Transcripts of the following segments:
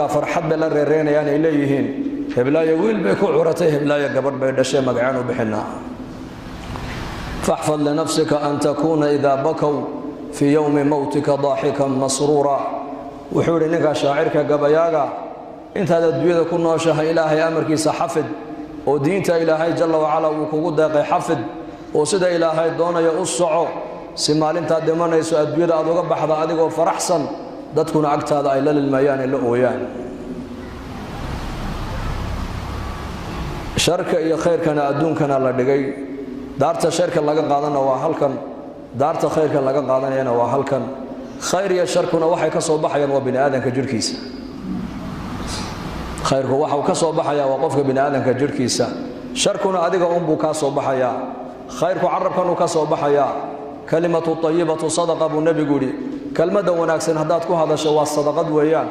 فرحت بلا ريرين يعني إليهن هبلايا ويل بيكو عرته هبلايا قبر بيدشي مقعان وبحنا فاحفظ لنفسك أن تكون إذا بكوا في يوم موتك ضاحكا مسرورا وحول نقا شاعرك قبياغا انت هذا الدوية كنا شاه إلهي أمركي سحفظ ودينت إلهي جل وعلا وكوكو داقي حفظ وسيد إلهي دونا يؤسعو سمال انت دمان يسو الدوية أدوغا بحضا أدوغا فرحسن دادكونا عقت هذا إلا للميان اللؤويان شركة إيا خير كان أدون كان الله دقي دارت شركة لغا قادنا وحلكن دارت خير كان لغا قادنا ينا وحلكن خير يا شركنا وحي كسو بحيا وبني آدم كجركيسا خيرك وحو كسو بحيا وقفك بني آدم كجركيسا شركنا أدقى أمبو كسو بحيا خيرك عرب كانوا كسو بحيا كلمة الطيبة صدقة أبو النبي قولي كلمة وناكسن هداتكو هذا شواء الصدقات ويان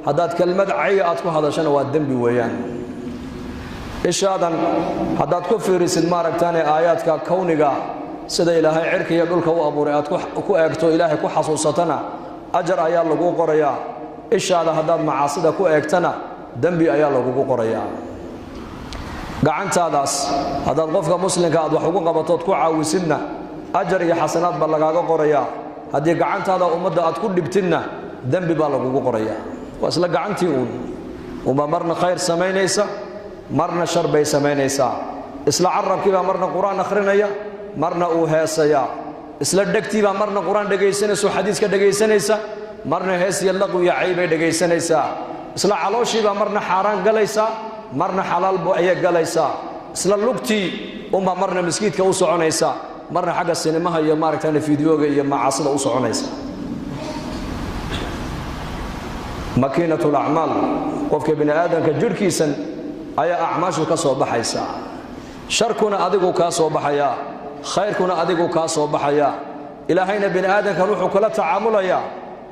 هدات كلمة عياتكو هذا شنو الدنب ويان إيش هذا هداتكو في رسل مارك تاني آياتك كونيكا سيدا إلهي عركي يقولك وأبو رئاتكو أكتو إلهي كو حصوصتنا أجر آيات لقو قريا إيش هذا هدات معاصدة كو أكتنا دنبي آيات لقو قريا قعنت هذا الغفق مسلم كاد وحقوق بطوط كو عاوسنا أجر يا حسنات بلغاقو قريا هذه قعنت هذا أمدا أتكون لبتنا ذنبي بالغ قرية وأصل قعنتي وما مرنا خير سمينيسا مرنا شر بي سمينيسا إصل عرب كيبا مرنا قرآن أخرينيا مرنا أوهاسيا إصل الدكتيبا مرنا قرآن دقيسنيس وحديث كدقيسنيسا مرنا هاسي اللغو يا عيبي دقيسنيسا إصل علوشيبا مرنا حاران قليسا مرنا حلال بوعية قليسا إصل اللغتي وما مرنا مسكيت كوسعنيسا مرنا حق السينما هي مارك تاني فيديوغا هي معاصده وسعنيسا ماكينة الأعمال قفك بني آدم كجركيسا أي أعماش كسو بحيسا شركنا أدقو كاسو بحيا خيركنا أدقو كاسو بحيا إلهينا بني آدم كروحو كلا تعامل يا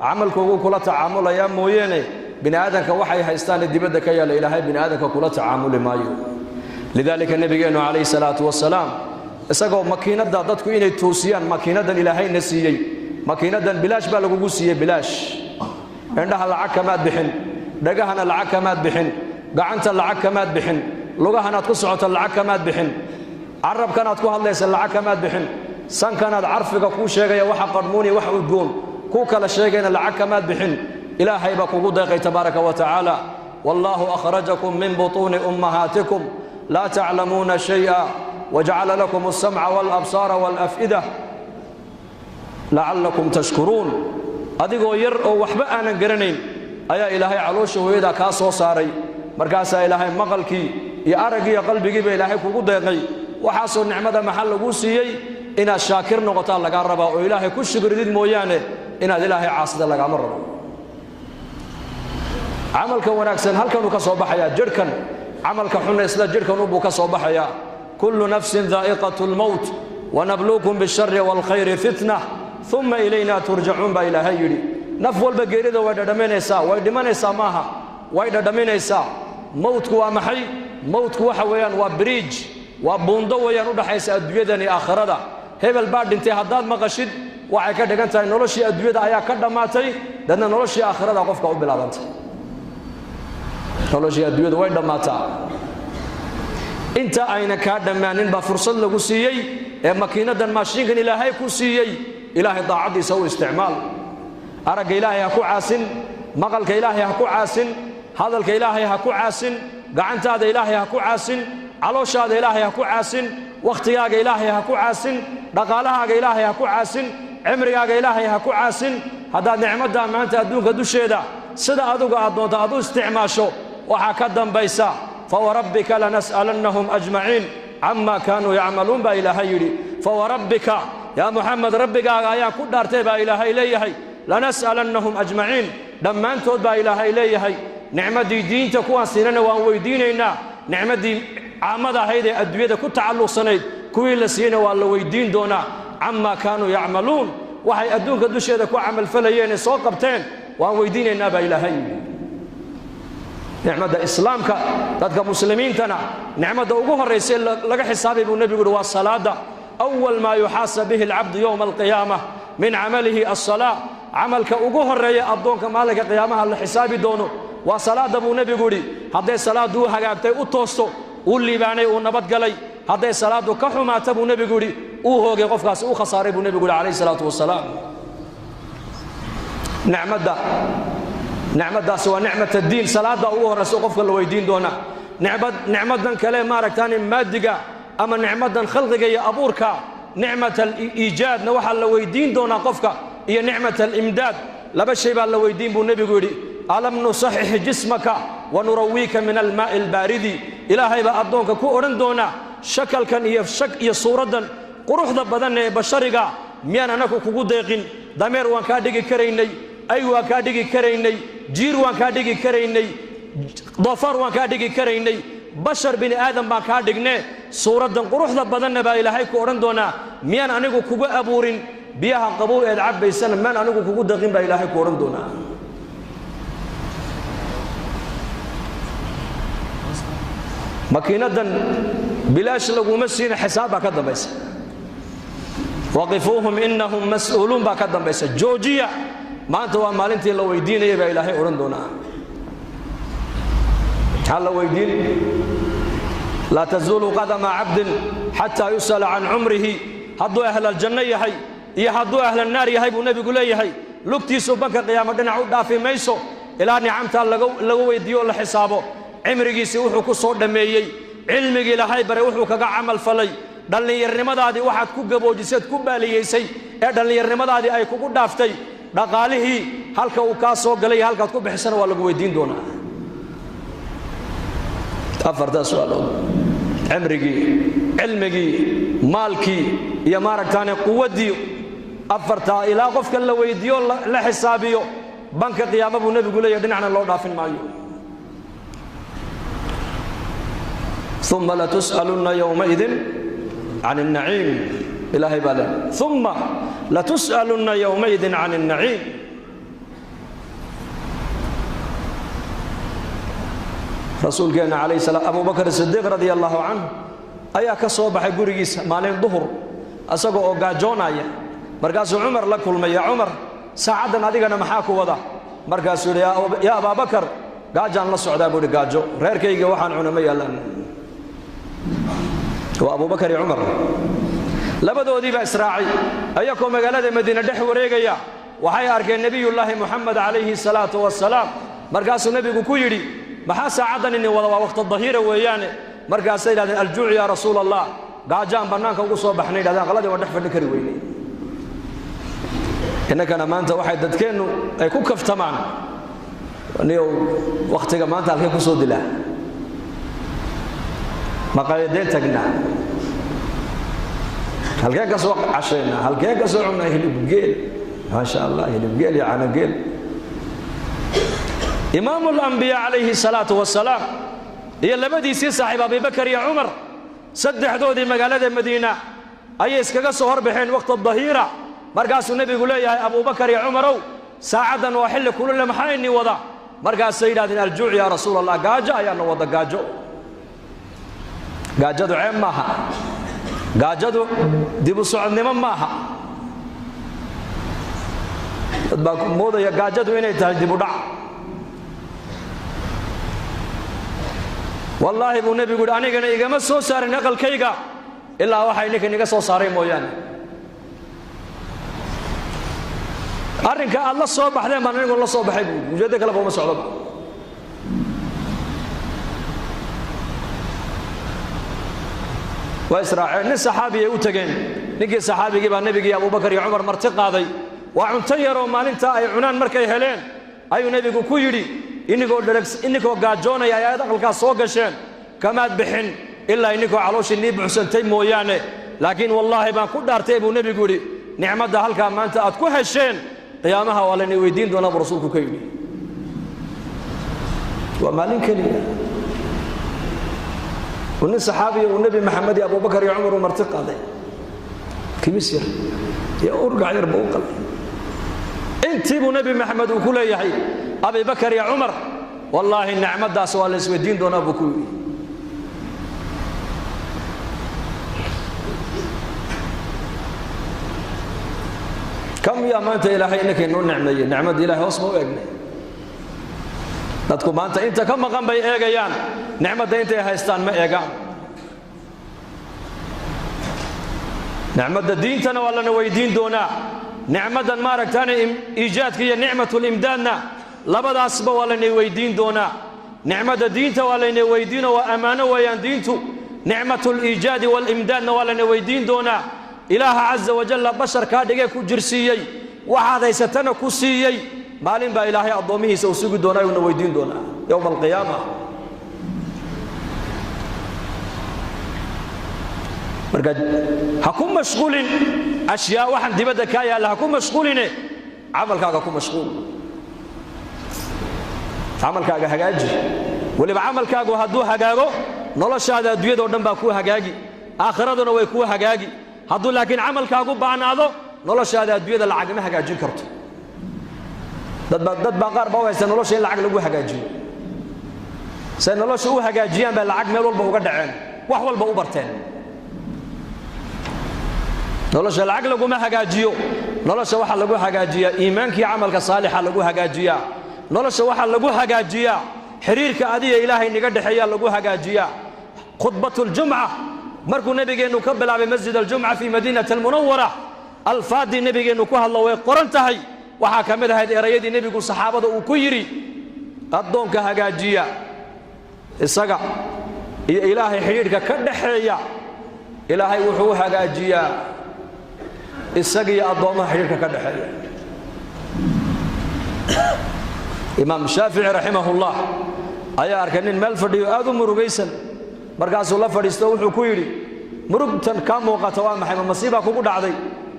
عملكو كلا تعامل يا مويني بني آدم كوحي هيستان الدبدك يا لإلهي بني آدم كلا تعامل مايو لذلك النبي عليه الصلاة والسلام isagoo makiinada dadku inay toosiyaan makiinadan ilaahay nasiyay makiinadan bilaash baa lagu siiyay bilaash indhaha lacag kama bixin dhagahana lacag kama bixin gacanta lacag kama bixin lugahana aad ku socoto lacag kama bixin arabkana aad ku hadlaysa lacag kama bixin sankana aad arfiga ku sheegaya waxa qadmuuni wax u goon ku kala sheegayna lacag kama bixin ilaahay baa kugu deeqay tabaaraka wa taala wallahu akhrajakum min butun ummahatikum la ta'lamuna shay'a وجعل لكم السمع والأبصار والأفئدة لعلكم تشكرون أديكو ير أو وحبا أنا قرنين أيا إلهي علوشه ويدا كاسو ساري مركاسا إلهي مغلكي يا أرقي يا قلبي جيب إلهي كوكو ديقي وحاسو النعمة محل قوسيي إنا الشاكر نغطان لك الربا وإلهي كل شكر ديد مويانه إنا إلهي عاصد لك عمر عملك وناكسن هل كانوا كسو بحيا جركا عملك حنا إسلا جركا نبو كسو بحيا كل نفس ذائقة الموت ونبلوكم بالشر والخير فتنة ثم إلينا ترجعون بإلهي يلي نفول بقيرده ويددمينيسا ويدمانيسا ماها ويددمينيسا موتك ومحي موتك وحويان وبريج وبوندويان ودحيس أدويدني آخردا هبل بعد انتي هداد مقشد waxay ka dhigan tahay noloshii adduunyada ayaa ka dhamaatay dadna noloshii aakhirada qofka u bilaabantay noloshii adduunyada way dhamaataa inta ayna ka dhamaanin ba fursad lagu siiyay ee makiinadan maashinkan ilaahay ku siiyay ilaahay daacadiisa u isticmaal araga ilaahay ha ku caasin maqalka ilaahay ha ku caasin hadalka ilaahay ha ku caasin gacantaada ilaahay ha ku caasin calooshaada ilaahay ha ku caasin waqtigaaga ilaahay ha ku caasin dhaqaalahaaga ilaahay ha ku caasin cimrigaaga ilaahay ha ku caasin hadaa nicmada maanta adduunka dusheeda sida aduga aad doonto aad u isticmaasho waxa ka dambaysa فوربك لنسألنهم أجمعين عما كانوا يعملون با إلهي يري فوربك يا محمد ربك يا كدارتي با إلهي إليهي لنسألنهم أجمعين دمان تود با إلهي إليهي نعمة دين تكون سننا وويديننا نعمة دي عامدا هيدي أدوية كنت تعلق سنيد كوي لسينا والله ويدين دونا عما كانوا يعملون وحي أدون قدوش هذا كو عمل فليين سوقبتين وويديننا با إلهي نعمة إسلامك تدك مسلمين تنا نعمة أوجه الرئيسين لقى حسابي بالنبي يقول والصلاة أول ما يحاسب به العبد يوم القيامة من عمله الصلاة عملك أوجه الرئي أبدونك مالك قيامها الحساب دونه waa salaada buu nebigu yidhi hadday salaaddu u hagaagtay u toosto uu liibaanay uu nabadgalay hadday salaaddu ka xumaata buu nebigu yidhi uu hoogay qofkaasi uu khasaaray buu nebigu yidhi calayhi salaatu wasalaam nicmaddaasi waa nicmat addiin salaadda ugu horraysa qofka la weydiin doonaa nicmadan kale maaragtaan maadiga ama nicmadan khalqiga iyo abuurka nicmat aliijaadna waxaa la weydiin doonaa qofka iyo nicmat alimdaad laba shay baa la weydiin buu nebigu yidhi alam nusaxix jismaka wanurawika min almaa'i albaaridi ilaahay baa addoonka ku odhan doonaa shakalkan iyo suuraddan quruxda badan ee bashariga miyaan anagu kugu deeqin dameer waan kaa dhigi karaynay ay waan kaa dhigi karaynay jiir waan kaa dhigi karaynay dafar waan kaa dhigi karaynay bashar bini aadam baan kaa dhigne suuraddan quruxda badanna baa ilaahay ku odhan doonaa miyaan anigu kugu abuurin biyaha qabow eed cabbaysana miyaan anigu kugu deeqin baa ilaahay ku odhan doonaa makiinadan bilaash laguma siina xisaab baa ka dambaysa waqifuuhum innahum mas'uuluun baa ka dambaysa joojiya maanta waa maalintii la weydiinayay baa ilaahay odhan doonaa maxaa la weydiin laa tazuulu qadama cabdin xataa yus'ala can cumrihi hadduu ahlaljanno yahay iyo hadduu ahlalnaar yahay buu nebigu leeyahay lugtiisu banka qiyaamo dhinac u dhaafi mayso ilaa nicamtaa laga weydiiyo oo la xisaabo cimrigiisii wuxuu ku soo dhammeeyey cilmigii ilaahay bare wuxuu kaga camal falay dhallinyarnimadaadii waxaad ku gaboojiseed ku baaliyaysay ee dhallinyarnimadaadii ay kugu dhaaftay dhaqaalihii halka uu kaa soo galay halkaad ku bixisana waa lagu weydiin doonaa afartaa su'aalood cimrigii cilmigii maalkii iyo maaragtaane quwaddii afartaa ilaa qofka la weydiiyo la xisaabiyo banka qiyaamo buu nebigu leeyahay dhinacna loo dhaafin maayo ثم لتسألن يومئذ عن النعيم إلهي بالله ثم لتسألن يومئذ عن النعيم رسول كان عليه السلام أبو بكر الصديق رضي الله عنه أيا كصوبح قريس مالين ظهر أسقوا قاجونا مركز عمر لكل ما يا عمر ساعدنا هذيك أنا محاكو وضع مركز يا أبا بكر قاجان للسعودة بوري قاجو غير كي وحن عنمي لن وأبو بكر عمر لبدودي بإسراعي أيكم مقالة مدينة دح وريقيا وحي أركي النبي الله محمد عليه الصلاة والسلام مركز النبي كويري محا ساعدني إني وقت الظهيرة وياني مركز سيدة الجوع يا رسول الله قاجان بنانك وقصوا بحني لذا غلدي ودح فنكري ويني إنك أنا ما أنت واحد دكينو يكون كف تمام نيو وقتك ما أنت الكيف صود له ما قايدين تجنا هل كان قصوا عشينا هل كان قصوا عنا يهلب جيل ما شاء الله يهلب جيل يا عنا جيل إمام الأنبياء عليه الصلاة والسلام هي اللي بدي يصير صاحب أبي بكر يا عمر سد حدود مقالة المدينة أي إسكاقصوا هرب حين وقت الظهيرة مرقاس النبي يقول يا أبو بكر يا عمر ساعدا وحل كل اللي محايني وضع مرقاس سيدنا الجوع يا رسول الله قاجا يا نوضا قاجو قاجدو عين ماها قاجدو ديبو سعود نمان ماها موضا يا قاجدو إني تهج ديبو دع والله ابو النبي يقول أنا إيقا ما سو ساري نقل كيقا إلا وحي نيكا نيكا سو ساري مويان أرنكا الله صوبح لين بان نقول الله صوبح يقول وجدك لبو مسعود وإسرائيل نس صحابي يوتجن نجي صحابي جيب النبي أبو بكر يا عمر مرتقى ذي وعنتيروا ما أنت أي عنان مركي هلين أي نبي كويري إنكو قاجونا يا دخل كاسوق شين كما بحن إلا إنكو علوش النبي حسنتين مويانه لكن والله ما كل دارتي أبو نبي يقولي نعمة ده هل كان ما أنت أتكوه الشين قيامها ولا نويدين دون أبو رسولك كيني وما لنكني والناس صحابي والنبي محمد أبو بكر يا عمر ومرتقى ذي كيف يصير يا أرجع يربو قل أنت أبو نبي محمد وكل يحيي أبي بكر يا عمر والله النعمة دا سوال الدين دون أبو كوي كم يا ما أنت إلهي إنك إنه نعمة إلهي واسمه وإجنه dadku maanta inta ka maqan bay eegayaan nicmada intay haystaan ma eegaan nicmada diintana waa lana weydiin doonaa nicmadan maaragtaan iijaadka iyo nicmatul imdaadna labadaasba waa lana weydiin doonaa nicmada diinta waa lana weydiino waa amaano weeyaan diintu nicmatul iijaadi wal imdaadna waa lana weydiin doonaa ilaaha azza wa jalla basharka dhigay ku jirsiiyay waxaad haysatana ku siiyay maalin baa ilaahay adoomihiisa u sugi doonaa oo weydiin doonaa yawm alqiyaama marka ha ku mashquulin ashyaa waxan dibadda ka yaala ha ku mashquuline amalkaaga ku mashquul amalkaaga hagaaji waliba amalkaagu hadduu hagaago noloshaada adduunyada oo dhan baa ku hagaagi aakhiraduna way ku hagaagi hadduu laakiin amalkaagu baanaado noloshaada adduunyada lacag ma hagaajin karto dad baa qaar baa haysta nolosha in lacag lagu hagaajiyo say nolosha u hagaajiyaan baa lacag meel walba uga dhaceen wax walba u barteen nolosha lacag laguma hagaajiyo nolosha waxa lagu hagaajiyaa iimaankii amalka saalixa lagu hagaajiyaa nolosha waxa lagu hagaajiyaa xiriirka adiga ilaahay niga dhaxeeya lagu hagaajiyaa khutbatul jum'a markuu nabigeenu ka bilaabay masjid al-jum'a fi madinati al-munawwara al-fadi nabigeenu ku hadlo way qoran tahay waxa kamid ahayd erayadii nabigu saxaabada uu ku yiri adoonka hagaajiya isaga iyo ilaahay xiriirka ka dhaxeeya ilaahay wuxuu hagaajiyaa isaga iyo adoomaha xiriirka ka dhaxeeya imaam shaafici rahimahullah ayaa arkay nin meel fadhiyo aad u murugaysan markaasuu la fadhiisto wuxuu ku yiri murugtan ka muuqato waa maxay masiiba kugu dhacday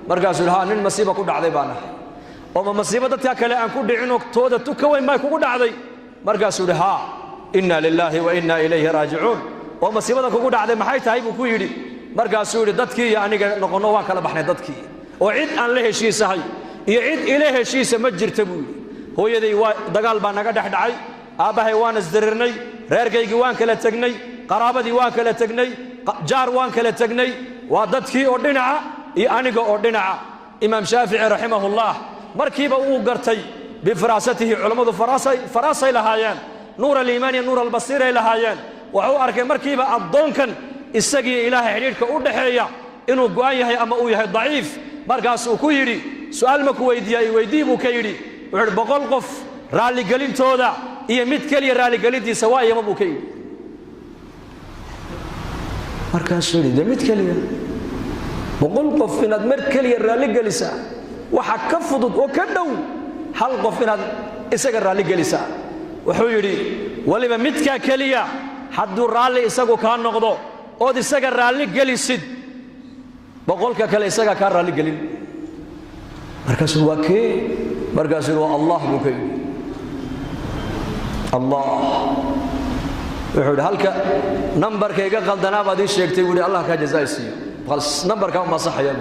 markaasuu haa nin masiiba ku dhacday baan ahay oo masiiba dadka kale aan ku dhicin tooda tuka way ma kugu dhacday markaasuu haa inna lillahi wa inna ilayhi raaji'uun oo masiibada kugu dhacday maxay tahay buu ku yiri markaasuu yiri dadkii iyo aniga noqono waan kala baxnay dadkii oo cid aan la heshiisahay iyo cid ilaahay heshiisa ma jirta buu hooyaday waa dagaal baa naga dhaxdhacay aabahay waan isdirirnay reerkaygi waan kala tagnay qaraabadii waan kala tagnay jaar waan kala tagnay waa dadkii oo dhinaca iyo aniga oo dhinaca imaam shaafici rahimahullah markiiba uu gartay bifaraasatihi culimadu faraasay lahaayeen nuur al-iimaan iyo nuur al-basiir ay lahaayeen wuxuu arkay markiiba adoonkan isagii ilaahay xiriirka u dhaxeeya inuu go'an yahay ama uu yahay daciif markaas uu ku yiri su'aal ma ku weydiiyay weydii buu ka yiri wuxuu boqol qof raali galintooda iyo mid kaliya raali galintiisa waa yama buu ka yiri markaas uu yiri mid kaliya boqol qof inaad mar kaliya raali galisa waxa ka fudud oo ka dhow hal qof inaad isaga raali galisa wuxuu yiri waliba midka kaliya hadduu raali isagu ka noqdo oo isaga raali galisid boqolka kale isaga ka raali galin markaas waa kee markaas waa Allah buu ka yiri Allah wuxuu halka numberkayga qaldanaa baad ii sheegtay wuu Allah ka jazaaysiyo bal numberka ma saxaya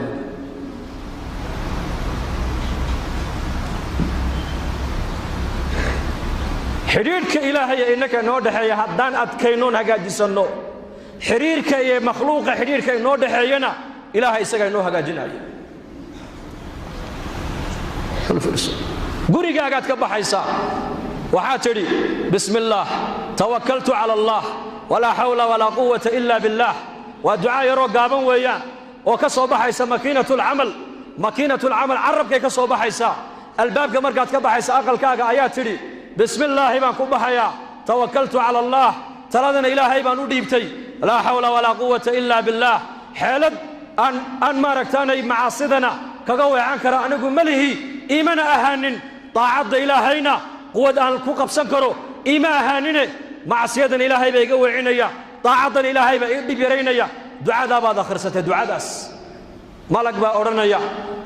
xiriirka ilaahay inaka noo dhaxeeya haddaan adkaynoon hagaajisano xiriirka iyo makhluuqa xiriirka noo dhaxeeyana ilaahay isaga inoo hagaajinayo gurigaaga aad ka baxaysaa waxaa tidhi bismillaah tawakkaltu cala allah walaa hawla walaa quwwata illa billah waa ducaa yaroo gaaban weeyaan oo ka soo baxaysa makiinatul camal carabkay ka soo baxaysaa albaabka markaad ka baxaysa aqalkaaga ayaa tidhi bismillaah baan ku baxayaa tawakkaltu cala allah taladana ilaahay baan u dhiibtay laa hawla walaa quwwata illa billah xeelad aan maaragtaanay macaasidana kaga weecan kara anigu malihi iimana ahaanin taacadda ilaahayna quwad aan ku qabsan karo iima ahaanine macasiyadan ilaahay baa iga weecinaya taacaddan ilaahay baa ii dhib yaraynaya ducadaa baad akhrisatay ducadaas malag baa odhanaya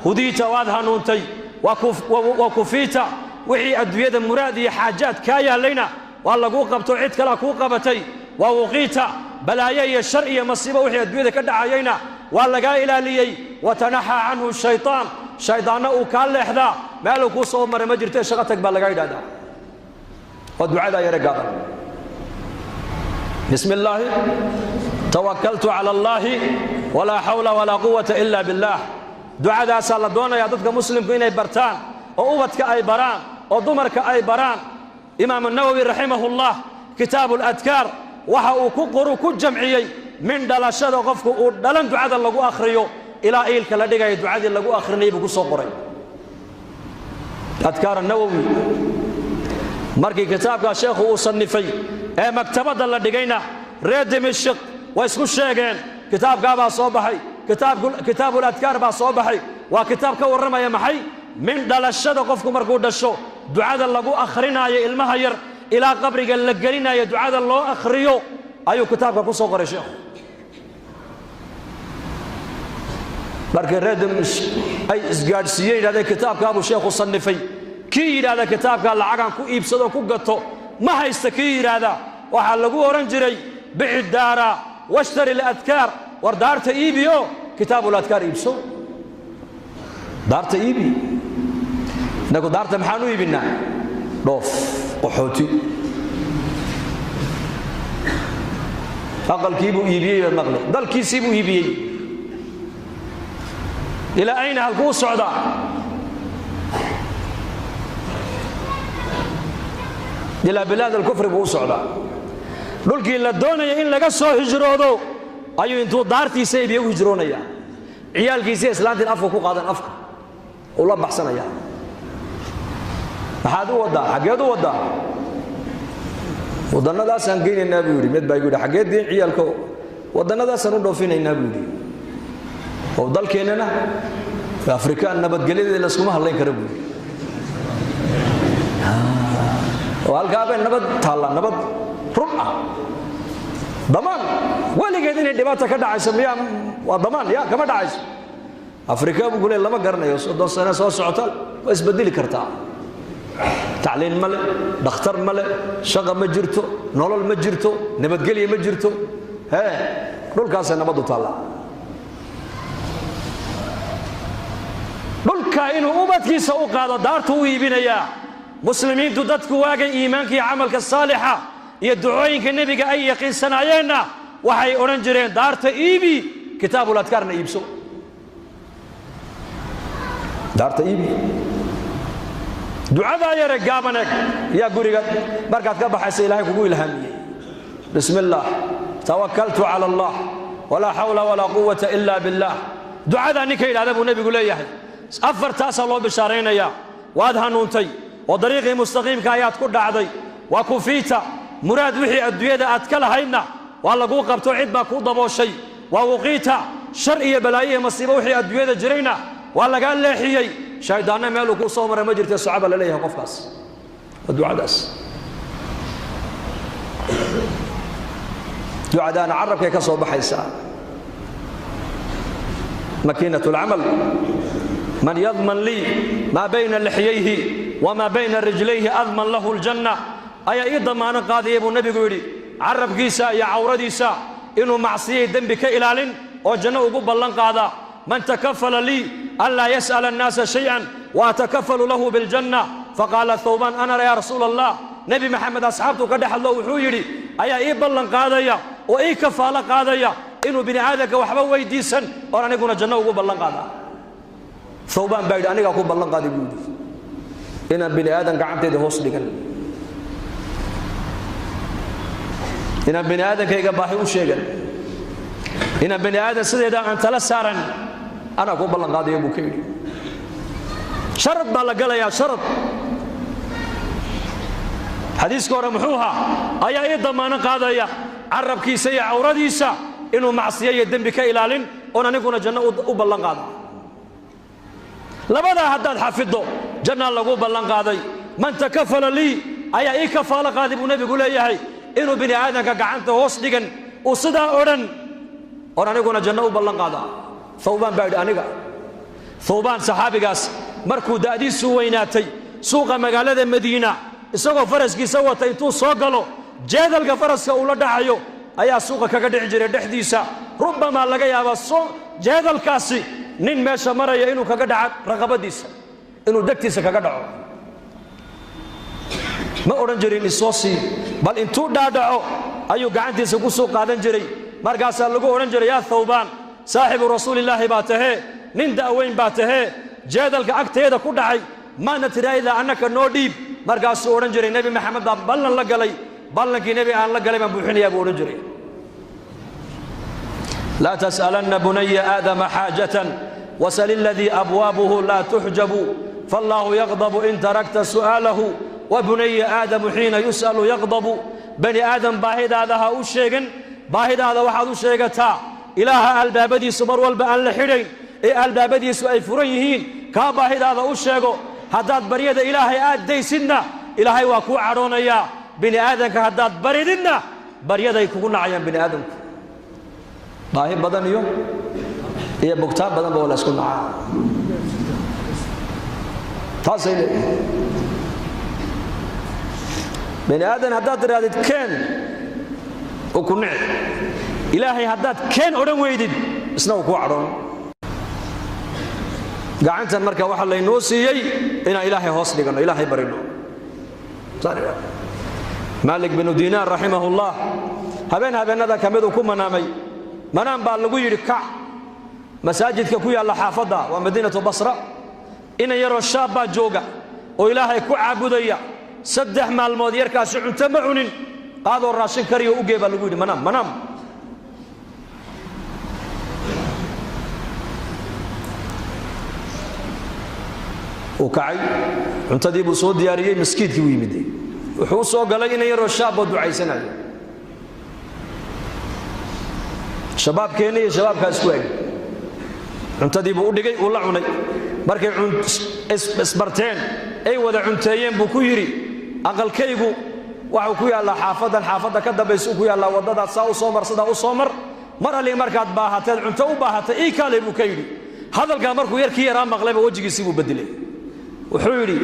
hudiita waad hanuuntay waa kufiita wixii adduunyada muraad iyo xaajaad kaa yaallayna waa laguu qabto cid kalaa kuu qabatay waa wuqiita balaayo iyo shar iyo masiibo wixii adduunyada ka dhacayayna waa lagaa ilaaliyey watanaxaa canhu shaytaan shaydaanna uu kaa leexdaa meeluu kuu soo maray ma jirtee shaqo tag baa lagaa yidhahdaa waa ducadaa yare gaaban bismi illaahi tawakkaltu cala allaahi walaa xawla walaa quwwata illa billaah ducadaasaa la doonayaa dadka muslimku inay bartaan oo ubadka ay baraan oo dumarka ay baraan إمام النووي رحمه الله كتاب الأذكار وحا كقرو كجمعيي من دلاشد قفك دلن دعاء لغو اخريو الى ايل كلا دغاي دعاء لغو اخرني بو سو قري اذكار النووي markii kitaabka sheekhu uu sanifay ee maktabada la dhigayna reer Dimashq way isku sheegeen kitaabka baa soo baxay kitaabul adkaar baa soo baxay waa kitaab ka waramaya maxay min dhalashada qofku markuu dhasho ducada lagu akhrinayo ilmaha yar ila qabriga la gelinayo ducada loo akhriyo ayuu kitaabka ku soo qoray sheekhu markii reer Dimashq ay isgaadhsiiyeen inay kitaabka abu sheekhu sanifay kii yiraahdo kitaabka lacagan ku iibsado ku gato ma haysta kii yiraahdo waxa lagu oran jiray bixi daara washtari al-adkar war daarta iibiyo kitaabul adkar iibso daarta iibi nagu daarta maxaanu iibina dhoof qaxooti aqalkiibu iibiyay maqle dalkiisiibu iibiyay ila ayna halku socda إلى بلاد الكفر بوصعدا دولكي لا دونيا إن لغا سو هجرودو أيو انتو دارتي سيبيو هجرونيا عيالكيسي إسلامتين أفكا كو قادن أفكا والله بحسنيا maxaad u wadaa xageed u wadaa wadannadaas aan geynayna buu yiri mid baa yiri xageed diin ciyalka wadannadaas aan u dhoofinayna buu yiri oo dalkeenana Afrika nabadgelyada la isku hadlayn karo buu والقابل نبض طالع نبض رؤى ضمان ولا قاعدين الدباتة كده عايشين وضمان يا كم عايش أفريقيا بقول لهم ما قرنا يوصل سنة سوى عطل بس بديل كرتا تعليم ملء دكتور ملء شغل مجرته نولل مجرته نبض قلي مجرته ها دول كاس نبض طالع دول كائن أمت كيس أوقات دارته ويبينيا مسلمين تدتك واجي إيمانك عملك الصالحة يدعوينك النبي أي يقين سنعينا وحي أورنجرين دارت إيبي كتاب الأذكار نيبسو دارت إيبي دعاء يا رجابنك يا قريقات بركات كبحث إلهي وقول همي بسم الله توكلت على الله ولا حول ولا قوة إلا بالله دعاء نكيل هذا أبو النبي يقول لي أفر تاس الله بشارين يا وادها نونتي وطريقي مستقيم كايات كل عضي وكفيتا مراد وحي الدويدة أتكلها هينا والله قو قبتو عيد ما كو ضبو شيء ووقيتا شرعية بلاية مصيبة وحي الدويدة جرينا والله قال لي حيي شايدانا مالو كو صومر مجرت الصعبة لليها قفقاس والدعاء داس دعاء دانا عرب كي كسو بحيسا مكينة العمل من يضمن لي ما بين لحييه وما بين رجليه أضمن له الجنة أي أيضا ما نقاضي أبو النبي يقولي عرب كيسا يا عورديسا إنه معصيه ذنبك إلالين وجنة وقب الله قاضا من تكفل لي ألا يسأل الناس شيئا وأتكفل له بالجنة فقال ثوبان أنا يا رسول الله نبي محمد أصحابته قد حلو وحويري أي أيضا الله قاضي وأي كفالة قاضي إنه بني عادك وحبا ويديسا وأنا نقول جنة وقب الله قاضا ثوبان بعد أنا أقول بالله قاضي بيودي إن بني آدم قعدت يده هوس لقل إن بني آدم كي يقباحي وشيقل إن بني آدم سيدا أنت لسارا أنا أقول بالله قاضي يا أبو كيري شرط بالله قال يا شرط حديث كورا محوها أي أيضا ما نقاضي يا عرب كيسي عورديسا إنه معصية يدن بك إلالين وأنا نكون جنة وبالله قاضي لماذا حداد حفظه جنة لغو بلان قاضي من تكفل لي أي أي كفالة قاضي ابو نبي يقول لي إنه بني آدم كقعنته هوس ديغن وصدا أورن نقول جنة وبلان قاضي ثوبان بعد أنيقا ثوبان صحابي قاس مركو دادي سويناتي سوق مقالة المدينة سوق فرس كي سوى تيتو سوقلو جيدل فرس كأولا دعيو أي سوق كقدع جري دحديسا ربما لقى يا بس جيدل كاسي نين ماشى مريا إنه كقدع رغبديسا إنه دكتيسا كقدعو ما أورنجري نصوصي بل إن تو دادعو أيو قاعدتيسا كسو قادن جري مرقاسا لقو أورنجري يا ثوبان صاحب رسول الله باته نين داوين باته جادل كعكتيدا كدعي maadna tidhaahdaa annaka noo dhiib markaasuu odhan jiray nebi maxamed baa ballan la galay ballankii nebi aan la galay baan buuxinayaa buu odhan jiray laa tas'alanna bunaya aadama xaajatan wasal iladii abwaabuhu laa tuxjabu fallaahu yaqdabu in tarakta su'aalahu wa bunaya aadamu xiina yus'alu yaqdabu bani aadam baahidaada ha u sheegan baahidaada waxaad u sheegataa ilaaha albaabadiisu mar walba aan la xidhayn ee albaabadiisu ay furan yihiin kaa baahidaada u sheego haddaad baryada ilaahay aad daysidna ilaahay waa kuu cadhoonayaa bini aadamka haddaad barididna baryaday kugu nacayaan bini aadamku baahi badan iyo bugtaan badanba waa la isku nacaa taasay leeyihiin bini aadan haddaad tidhaahdid keen uu ku nici ilaahay haddaad keen odhan weydid isna uu kuu cadhoon gacantan marka waxaa laynoo siiyey inaan ilaahay hoos dhiganno ilaahay barino maalik binu diinaar raximahullah habeenada ka miduu ku manaamay manaan baa lagu yidhi kac masaajidka ku yaalla xaafadda waa madiinatu basra inan yaroo shaab baa jooga oo ilaahay ku caabudaya 3 maalmood yarkaasi cunto ma cunin qaadoo raashin kariyo u gee baa lagu yidhi manaam uu kacay cuntadii buu soo diyaariyey maskiidkii u yimid wuxuu soo galay inan yaroo shaab oo ducaysanayo shabaabkeenna iyo shabaabkaa isku eg cuntadii buu u dhigay uu la cunay markay isbarteen ay wada cunteeyeen buu ku yidhi aqalkaygu waxuu ku yaallaa xaafadda ka dambaysa uu ku yaallaa waddadaad saa u soo mar sidaa u soo mar mar allii markaad baahateed cunto u baahatay ii kaalay buu ka yidhi hadalkaa markuu yarkii yaraa maqlayba wejigiisii buu beddelay wuxuu yidhi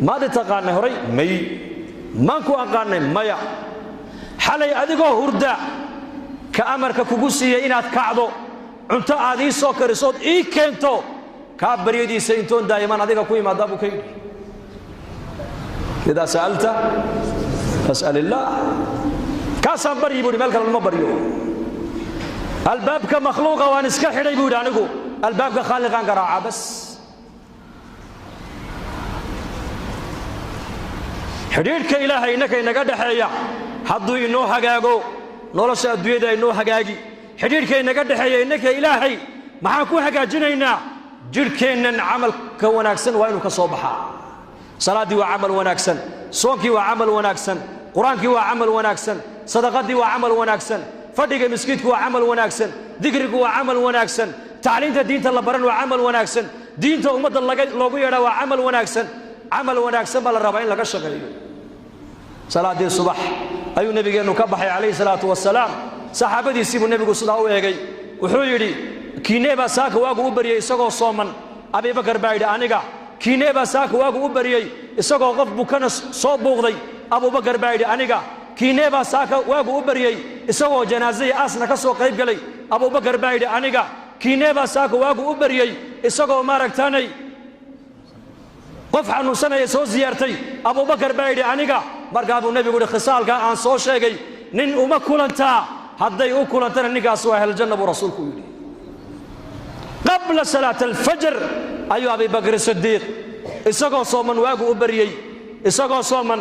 maad i taqaanay horay may maan ku aqaanay maya xalay adigoo hurda ka amarka kugu siiyey inaad kacdo cunto aad ii soo karisood ii keento kaa baryadiisa intoon daa'iman adiga ku imaadaa buu ka yidhi idaa sa'alta fas'al illaah kaasaan baryi buu yidhi meel kale lama baryo albaabka makhluuqa waan iska xidhay buu yidhi anigu albaabka khaaliqaan garaaca bas xidhiidhka ilaahay innaka inaga dhexeeya hadduu inoo hagaago nolosha adduunyada inoo hagaagi xidhiidhka inaga dhexeeya innaka ilaahay maxaan ku hagaajinaynaa jidhkeennan camalka wanaagsan waa inuu ka soo baxaa salaaddii waa camal wanaagsan soonkii waa camal wanaagsan qur-aankii waa camal wanaagsan sadaqadii waa camal wanaagsan fadhiga miskiidku waa camal wanaagsan dikrigu waa camal wanaagsan tacliinta diinta la baran waa camal wanaagsan diinta ummadda loogu yeedhaa waa camal wanaagsan baa la rabaa in laga shaqeeyo salaaddii subax ayuu nebigeennu ka baxay calayhi salaatu wasalaam saxaabadiisii buu nebigu sidaa u eegay wuxuu yidhi kiinee baa saaka waagu u baryey isagoo sooman abibakar baa yidhi aniga kiinee baa saaka waagu u baryey isagoo qof bukana soo buuqday abubakar baa yidhi aniga kiinee baa saaka waagu u baryey isagoo janaasahii aasna ka soo qayb galay abubakar baa yidhi aniga kiinee baa saaka waagu u baryey isagoo maaragtaanay qof xanuunsanaya soo siyaartay abubakar baa yidhi aniga markaa buu nebigu yidhi khisaalkaa aan soo sheegay nin uma kulantaa hadday u kulantana ninkaas waa ahljanna buu rasuulku yidhi qabla salaat alfajr ayuu abibakr sidiiq isagoo sooman waagu u baryey isagoo sooman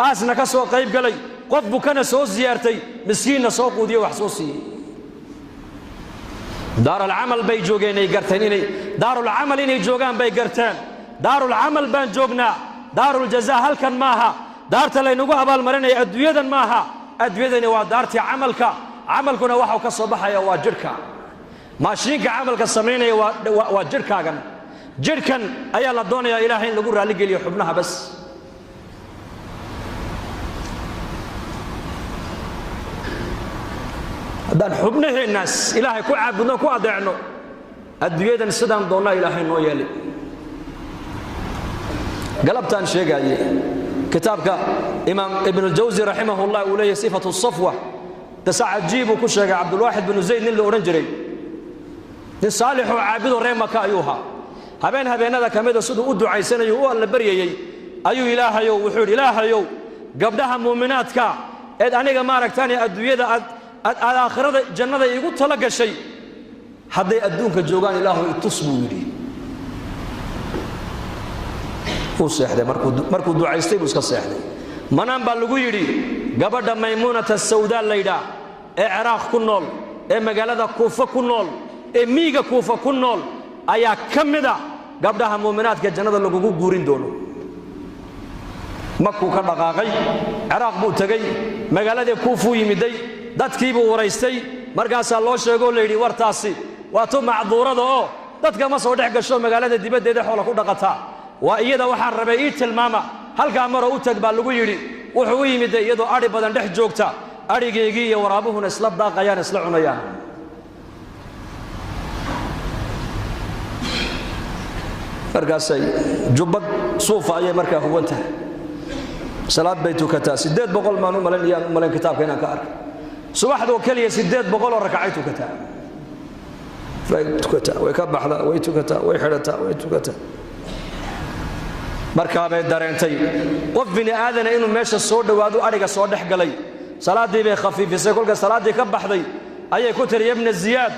aasna ka soo qayb galay qof bukana soo siyaartay miskiinna soo quudiye wax soo siiyey daarulcamal bay joogeen ay garteen inay daarulcamal inay joogaan bay garteen daarulcamal baan joognaa daaruljazaa halkan maaha daarta laynagu abaalmarinaya adduunyadan maaha adduunyadani waa daartii camalkuna waxau ka soo baxaya waa jidhka maashiinka camalka samaynaya waa jidhkaagan jidhkan ayaa la doonayaa ilaahay in lagu raalligeliyo xubnaha bas haddaan xubnaheennaas ilaahay ku caabudno ku adeecno adduunyadan sidaan doonnaa ilaahay noo yeeli galabtaan sheegaaye kitaabka imaam ibnuljawsi raximahullah uu leeyahay sifatu safwa dasa cajiibuu ku sheegay cabdulwaaxid binu zayd nin la odhan jiray nin saalixoo caabidoo reer maka ayuu ahaa habeenada ka mida siduu u ducaysanayo u alla baryayey ayuu ilaahayow wuxuu yidhi ilaahayow gabdhaha muuminaadka eed aniga maaragtaani adduunyada aad aakhirada jannada iigu tala gashay hadday adduunka joogaan ilaahu itus buu yidhi uu seexday markuu ducaystay buu iska seexday manaan baa lagu yidhi gabadha maymuunata sawdaa laydhaa ee ciraaq ku nool ee magaalada kuufa ku nool ee miiga kuufa ku nool ayaa ka mida gabdhaha muuminaadka jannada lagugu guurin doono makuu ka dhaqaaqay ciraaq buu tegey magaaladii kuufuu yimiday dadkii buu waraystay markaasaa loo sheegoo layidhi wartaasi waa tu macduurada oo dadka ma soo dhex gasho magaalada dibaddeeda xoola ku dhaqataa waa iyada waxaan rabay ii tilmaama halkaa maroo u tag baa lagu yidhi wuxuu u yimiday iyadoo adhi badan dhex joogta adhigeygii iyo waraabuhuna isla daaqayaan isla cunayaan markaasay jubbad suufa ayay markaa huwan tahay salaad bay tukataa 800 maan u malayn kitaabka inaan ka arkay subaxdoo keliya 800 oo rakacay tukataa way ka baxdaa way tukataa way xidhataa way tukataa markaa bay dareentay qof bini aadana inuu meesha soo dhowaado adhiga soo dhex galay salaadii bay khafiifisay kolka salaadii ka baxday ayay ku tiri ibn ziyaad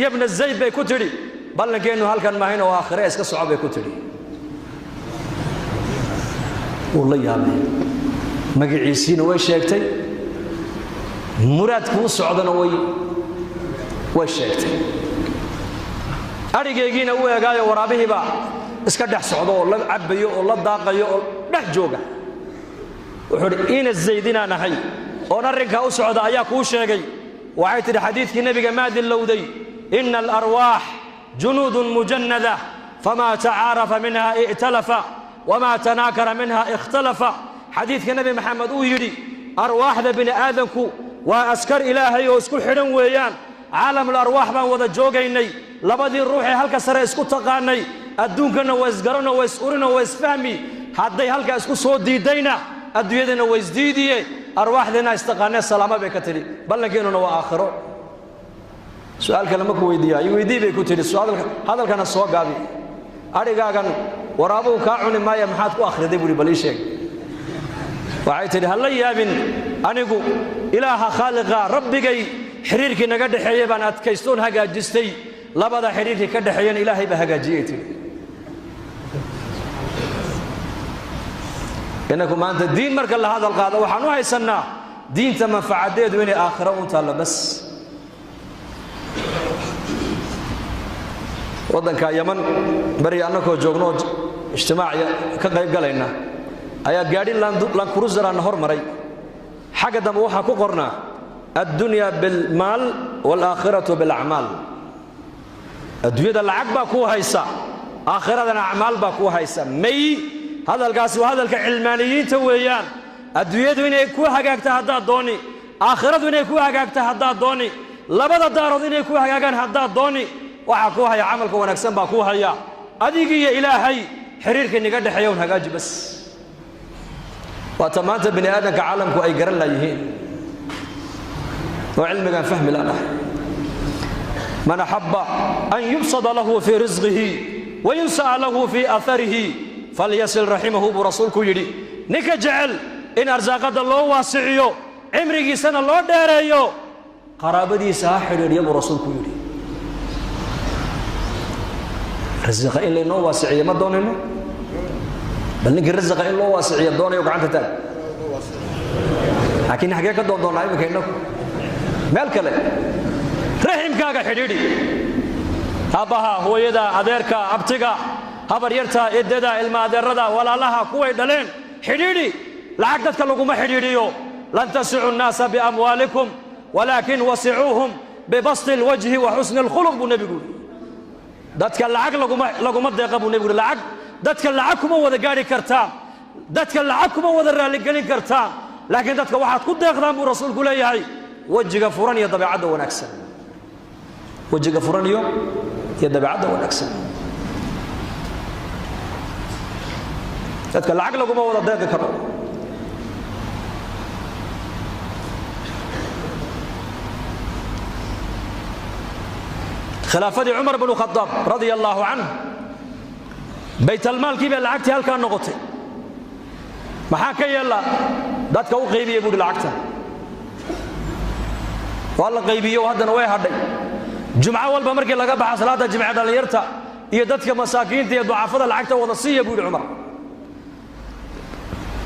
ibn zayd bay ku tiri ballankeenu halkan maahin oo aakhire iska soco bay ku tiri والله يابي magaciisina way sheegtay muraadku u socdana way sheegtay arigeegiina uu eegaayo waraabihiba iska dhex socdo oo la cabayo oo la daaqayo oo dhex jooga wuxuu ina zaydina nahay oo arinka u socda ayaa ku sheegay waxay tiri xadiiskii nabiga maadin lowday inna al-arwah junudun mujannada fama ta'arafa minha i'talafa وما تناكر منها اختلف حديث النبي محمد يري أرواح بني آدمكو وأسكر إلهي واسكو حرم ويان عالم الأرواح بان وذا جوغيني لبدي الروحي هلك سر اسكو تقاني الدونكنا واسقرنا واسقرنا واسفهمي حدي هلك اسكو صوت ديدينا الدويدنا واسديدي أرواح دينا استقاني السلامة بكتري بل لكيننا وآخره سؤال كلامك ويدي بكتري السؤال هذا كان السؤال قابي أريقاقا waraabuhu ka cuni maaya maxaad ku akhriday buri bal ii sheeg waxay tiri hal yaabin anigu ilaaha khaliqa rabbigay xiriirkii naga dhaxeeyay baan adkaystoon hagaajistay labada xiriirkii ka dhaxeeyay ilaahay ba hagaajiyay tiri inaku maanta diin marka la hadal qaado waxaan u haysanaa diinta manfacadeedu inay aakhiro u taalo bas wadanka yaman bari annakoo joogno ijtimaaciya ka qayb galayna ayaa gaadhi lan kurusarana hormaray xagga dambe waxaa ku qornaa addunya bilmaal waalaakhiratu bilacmaal adduunyada lacag baa kuu haysa aakhiradana acmaal baa kuu haysa may hadalkaasi waa hadalka cilmaaniyiinta weeyaan adduunyadu inay ku hagaagta haddaad dooni aakhiradu inay ku hagaagta haddaad dooni labada daarood inay ku hagaagaan haddaad dooni waxa ku haya amalka wanaagsan baa ku haya adigiyo ilaahay xiriirka niga dhaxeeyo hagaaji bas wa tamaanta bini aadanka caalamku ay garan laayihiin oo cilmigan fahmi lana man habba an yubsada lahu fi rizqihi wa yunsa lahu fi atharihi falyasil rahimahu bi rasuulku yiri nika jecel in arsaaqada loo waasiciyo cimrigiisana loo dheereeyo qaraabadiisa xiriiriyo bi rasuulku yiri رزق إلا إنه واسعية ما دونينه بل نقول رزق إلا واسعية دوني وقعنت تال لكن حقيقة دون عيبك إنه مالك له رحم كاغا حديدي هبها هو يدا أديركا أبتغا هبر يرتا إددا إلما أدردا ولا لها كوي دلين حديدي لعقدتك لكم حديديو لن تسعوا الناس بأموالكم ولكن وسعوهم ببسط الوجه وحسن الخلق بالنبي يقول dadka lacag laguma deeqa buu nabigu lacag dadka lacag kuma wada gaari kartaa dadka lacag kuma wada raali galin kartaa laakiin dadka waxaad ku deeqdaan buu rasuulku leeyahay wajiga furan iyo dabeecadda wanaagsan wajiga furan iyo dabeecadda wanaagsan dadka lacag laguma wada deeqi karo خلافة عمر بن الخطاب رضي الله عنه بيت المال كيف لعقتي هل كان نقطي ما حكى يلا دتك او قيبيه يقول لعقتها والله قيبيه وهذا نوي هدي جمعه والبا markii laga baxa salaada jimcada la yarta iyo dadka masaakiinta iyo ducafada lacagta wada siiya buu yidhi cumar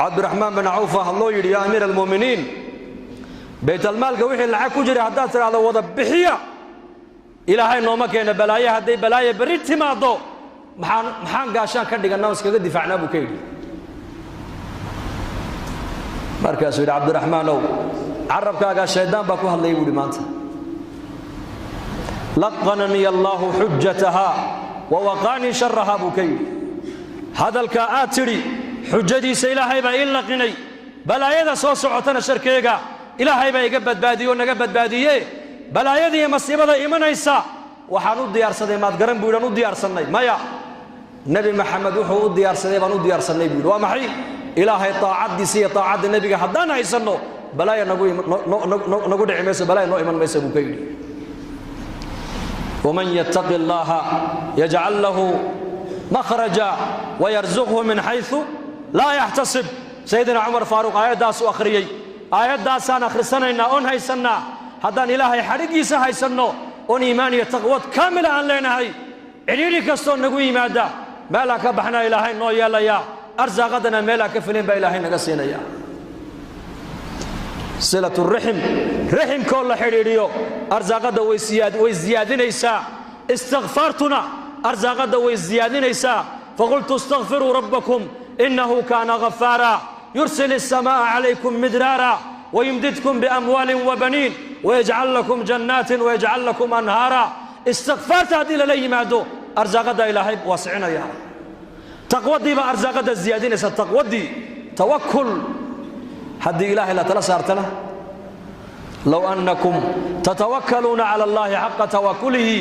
cabdiraxmaan bin cawf hadloo yidhi yaa amiir almu'miniin baytalmaalka wixii lacag ku jira haddaad tidhaahdo wada bixiya ilaahay nooma keena balaaye hadday balaaye berri timaaddo maxaan gaashaan ka dhigannaa iskaga difaacnaa buu ka yidhi markaasuu yidhi cabdiraxmaanow carabkaagaa shayddaan baa ku hadlaya buu yidhi maanta laqananii allaahu xujatahaa wa waqaanii sharahaa buu ka yidhi hadalkaa aad tidhi xujadiisa ilaahay baa ii laqinay balaayada soo socotana sharkeega ilaahay baa iga badbaadiye oo naga badbaadiye balaayada iyo masiibada imanaysa waxaan u diyaarsaday maad garan buu yidhi aan u diyaarsannay maya nebi maxamed wuxuu u diyaarsaday baan u diyaarsannay buu yidhi waa maxay ilaahay taacaddiisa iyo taacadda nebiga haddaan haysanno balaaya nagu dhici mayso balaaya noo iman maysa buu ka yidhi waman yattaqi allaaha yajcal lahu makhraja wayarzuqhu min xaysu laa yaxtasib sayidina cumar faaruq aayaddaasuu akhriyey aayaddaasaan akhrisanaynaa oon haysannaa haddaan ilaahay xadhiggiisa haysanno oon iimaan iyo taqwad kaamila aan leenahay cidhiidhi kastoo nagu yimaada meelaan ka baxnaa ilaahay noo yeelayaa arsaaqaddana meelaan ka filin baa ilaahay naga siinaya silaturaxim raximkoo la xidhiidhiyo arsaaqadda way siyaadinaysaa istikfaartuna arsaaqadda way siyaadinaysaa faqultu istakfiruu rabbakum innahu kaana ghafaara yursil الsamaaءa calaykum midraara wayumdidkum biamwaalin wabaniin wayajcal lakum jannaatin wayajcal lakum anhaara istikfaarta haddii lala yimaado arsaaqadda ilaahay waasicinaya taqwaddii baa arsaaqadda siyaadinaysa taqwaddii tawakul haddii ilaahay la tala saartana low annakum tatawakkaluuna cala allahi xaqa tawakulihi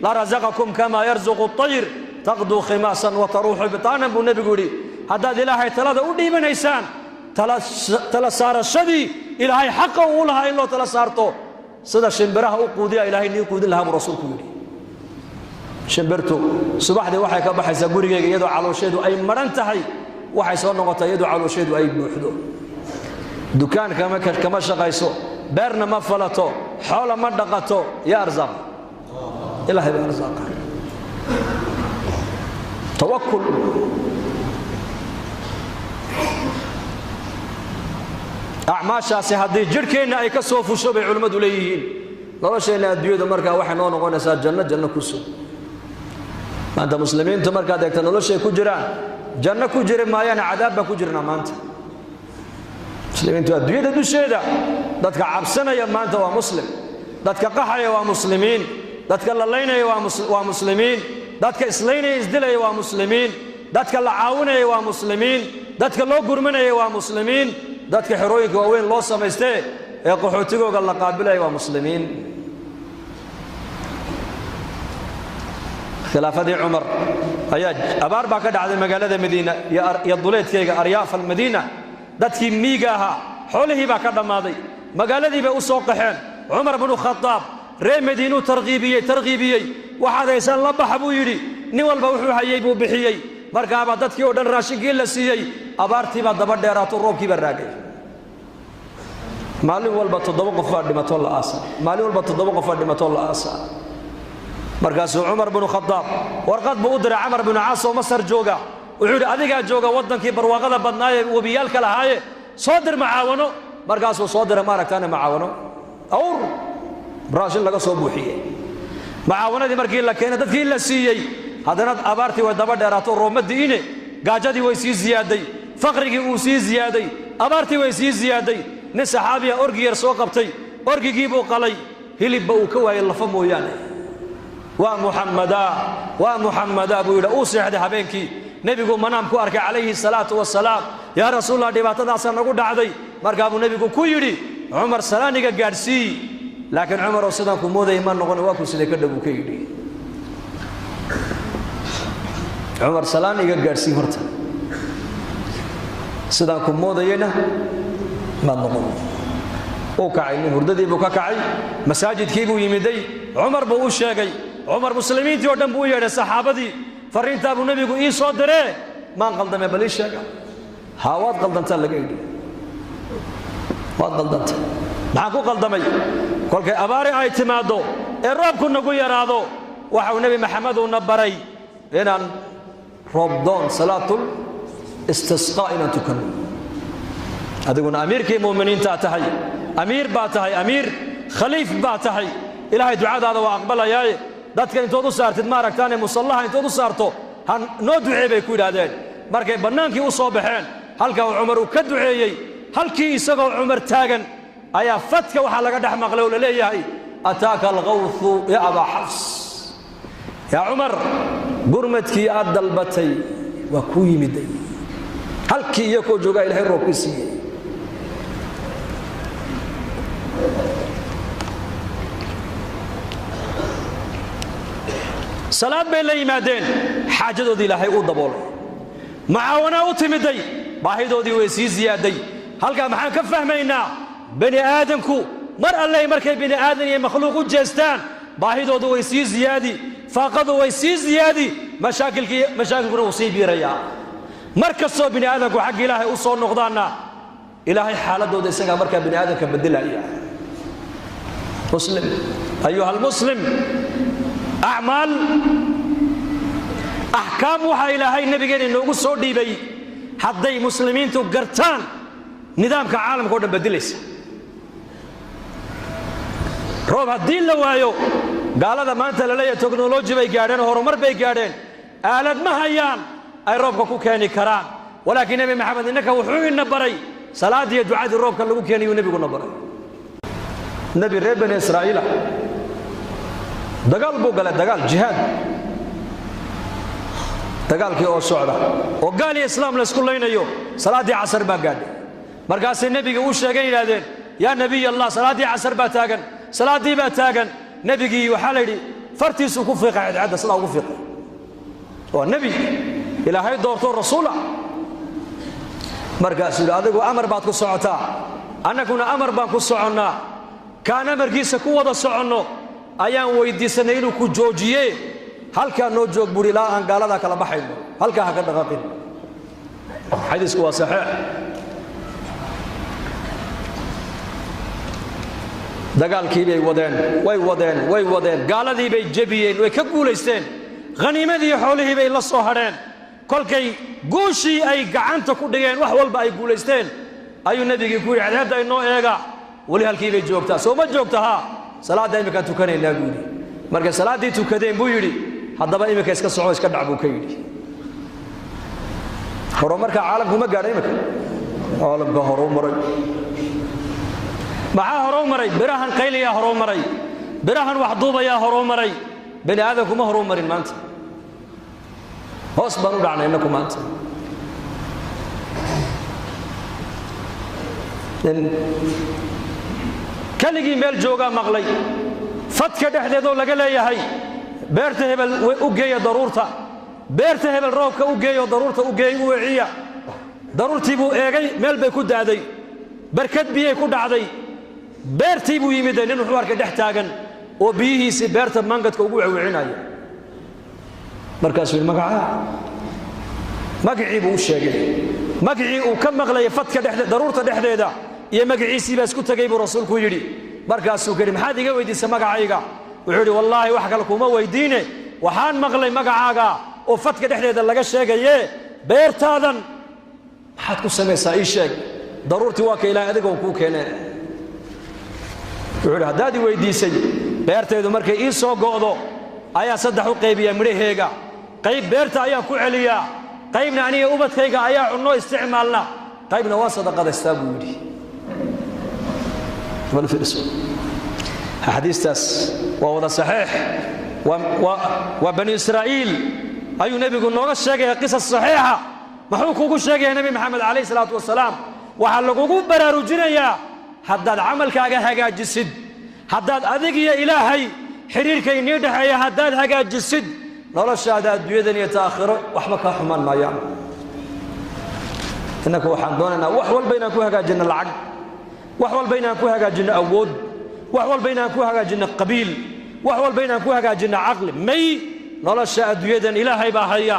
larazaqakum kama yarzuqu الطayr taqduu khimaasan wataruuxu bitaanan buu nebigu yidhi haddaad ilaahay talada u dhiibanaysaan tala saarashadii ilaahay xaqa uu lahaa in loo tala saarto sida shimbiraha u quudiya ilaahay nii quudin lahaa buu rasuulku yidhi shimbirtu subaxdii waxay ka baxaysaa gurigeyga iyadoo caloosheedu ay madhan tahay waxay soo noqotaa iyadoo caloosheedu ay buuxdo dukaan kama shaqayso beerna ma falato xoola ma dhaqato yaa arsaaq ilaahay baa arsaaqa tawakul acmaashaasi haddii jidhkeenna ay ka soo fusho bay culimmadu leeyihiin nolosheenna adduunyada markaa waxay noo noqonaysaa janno ku sug maanta muslimiintu markaad eegta noloshay ku jiraan janno ku jiri maayaana cadaab baa ku jirnaa maanta muslimiintu adduunyada dusheeda dadka cabsanaya maanta waa muslim dadka qaxaya waa muslimiin dadka lalaynaya waa muslimiin dadka islaynaya isdilaya waa muslimiin dadka la caawinaya waa muslimiin dadka loo gurmanaya waa muslimiin dadka xerooyinka waaweyn loo samaystee ee qaxootigooga la qaabilaya waa muslimiin khilaafadii cumar ayaa abaar baa ka dhacday magaalada madiina iyo duleedkayga aryaaf almadiina dadkii miiga ahaa xoolihii baa ka dhammaaday magaaladii bay u soo qaxeen cumar binu khadaab ree madiinuu tarqiibiyey waxaad haysaan la baxa buu yidhi nin walba wuxuu hayey buu bixiyey markaabaa dadkii oo dhan raashinkii la siiyey abaartiibaa daba dheeraato roobkiibaa raagay maalin walba 7 qof baa dhimatoo la aasa maalin walba 7 qof baa dhimatoo la aasa markaasuu cumar binu khadaab warqad buu u diray camar binu caas oo masar jooga wuxuu yidhi adigaa jooga waddankii barwaaqada badnaayee webiyaalka lahaaye soo dir macaawano markaasuu soo diray maaragtaane macaawano awr raashin laga soo buuxiyey macaawanadii markii la keenay dadkii la siiyey haddana abaartii way daba dheeraato roobma di'ine gaajadii way sii ziyaaday faqrigii uu sii ziyaaday abaartii way sii ziyaaday nin saxaabiya orgi yar soo qabtay orgigii buu qalay hilibba uu ka waayay lafa mooyaane waa muxammadaa buu yidhi uu seexday habeenkii nebigu manaam ku arkay calayhi salaatu wasalaam yaa rasuulallah dhibaatadaasaa nagu dhacday markaa buu nebigu ku yidhi cumar salaaniga gaadhsii laakiin cumaroo sidaan ku moodayay ma noqon waa ku siday ka dhowuu ka yidhi cumar salaan iga gaadhsii horta sidaan ku moodayayna maad noqon uu kacay nin hurdadii buu ka kacay masaajidkii buu yimiday cumar buu u sheegay cumar muslimiintii oo dhan buu u yeedhay saxaabadii farriintaa buu nebigu ii soo diree maan qaldamay bal ii sheega haa waad qaldantaa laga yidhi waad qaldanta maxaan ku qaldamay kolkay abaari ay timaaddo ee roobku nagu yaraado waxau nebi maxamed uuna baray inaan roobdoon salaatul istisqaa inaan tukanno adiguna amiirkii mu'miniinta tahay amiir baa tahay amiir khaliif baa tahay ilaahay ducadaada waa aqbalayaaye dadka intood u saartid ma aragtaane musallaha intood u saarto han noo duceey bay ku yidhaahdeen markay bannaankii u soo baxeen halka uu cumar uu ka duceeyey halkii isagoo cumar taagan ayaa fadka waxaa laga dhex maqlay oo la leeyahay ataaka alghawthu ya abaa xafs yaa cumar gurmadkii aad dalbatay waa kuu yimiday halkii iyakoo joogaa ilaahay roobkii siiyey salaad bay la yimaadeen xaajadoodii ilaahay uu daboolay macaawana u timiday baahidoodii way sii ziyaaday halkaa maxaan ka fahmaynaa bani aadamku mar allay markay bani aadan iyo makhluuq u jeestaan baahidoodu way sii ziyaadi faaqadu way sii ziyaadi mashaakilkuna wuu sii biirayaa mar kastoo bani aadamku xagga ilaahay u soo noqdaanna ilaahay xaaladooda isagaa markaa bani aadamka bedelaya muslim ayuha almuslim acmaal axkaam waxaa ilaahay nabigeena inoogu soo dhiibay hadday muslimiintu gartaan nidaamka caalamka o dhan bedelaysa roob haddii la waayo gaalada maanta la leeyahay teknoloji bay gaadheen horumar bay gaadheen aalad ma hayaan ay roobka ku keeni karaan walaakiin nebi maxamed innaka wuxuu ina baray salaadiiyo ducadii roobka lagu keenayuu nebiguna baray nebi reer bani israa'iila dagaal buu galay dagaal jihaad dagaalkii oo socda oo gaal iyo islaam la isku laynayo salaaddii casar baa gaadhay markaasay nebiga u sheegeen yidhaahdeen yaa nebiy allah salaaddii casar baa taagan salaaddii baa taagan nebigii waxaa la yidhi fartiisuu ku fiiqay cadcadda sidaa ugu fiiqay waa nebi ilaahay doortoo rasuula markaasuu yidhi adigu amar baad ku socotaa annaguna amar baan ku soconnaa kaan amarkiisa ku wada soconno ayaan weydiisanay inuu ku joojiye halkaa noo joog buuri ilaa aan gaaladaa kala baxayno halkaa ha ka dhaqaaqin xadiisku waa saxiix dagaalkii bay wadeen gaaladii bay jebiyeen way ka guulaysteen khaniimadii xoolihii bay la soo hadheen kolkay guushii ay gacanta ku dhigeen wax walba ay guulaysteen ayuu nebigii ku yidhi cadceedda inoo eega weli halkii bay joogtaa soo ma joogta haa salaadda imminkaan tukanaynaa buu yidhi markay salaaddii tukadeen buu yidhi haddaba imminka iska soco iska dhac buu ka yidhi horumarka caalamku ma gaadha imminka caalamka horuu maray maxaa horuu maray birahan qayliyaa horuu maray birahan wax duubayaa horuu maray bani aadamku ma horuu marin maanta hoos baan u dhacnay innaku maanta keligii meel joogaa maqlay fadka dhexdeedoo laga leeyahay beerta hebel u geeya daruurta beerta hebel roobka u geeyo daruurta u geey u weeciya daruurtii buu eegay meel bay ku da'day barkad biyay ku dhacday beertii buu yimid nin wuxuu arkay dhex taagan oo biyihiisii beerta mangadka ugu wewcinaya markaasuu yidhi magacaa magacii buu u sheegay magacii uu ka maqlayay fadka daruurta dhexdeeda iyo magaciisii baa isku tegay buu rasuulku yidhi markaasuu ka yidhi maxaad iga weydiisa magacayga wuxuu yidhi wallaahi wax kale kuma weydiine waxaan maqlay magacaaga oo fadka dhexdeeda laga sheegaye beertaadan maxaad ku samaysaa ii sheeg daruurtii waa ka ilaahay adiga uu kuu keenee wuxuu yidhi haddaad i weydiisay beertaydu markay ii soo go'do ayaa saddex u qaybiyaa midhaheega qayb beerta ayaan ku celiyaa qaybna aniga ubadkayga ayaa cunno isticmaalna qaybna waa sadaqadaystaa buu yidhi xadiistaas waa wada saxiix waa bani israa'iil ayuu nebigu nooga sheegaya qisas saxiixa muxuu kugu sheegaya nebi maxamed calayh salaatu wasalaam waxaa lagugu baraarujinayaa haddaad camalkaaga hagaajisid haddaad adig iyo ilaahay xidhiirka inii dhexeeya haddaad hagaajisid noloshaada adduunyadan iyo taakhiro waxba kaa xumaan maayaan innaka waxaan doonaynaa wax walba inaan ku hagaajinno lacag wax walba inaan ku hagaajinno awood wax walba inaan ku hagaajinno qabiil wax walba inaan ku hagaajinno caqli may nolosha adduunyadan ilaahay baa haya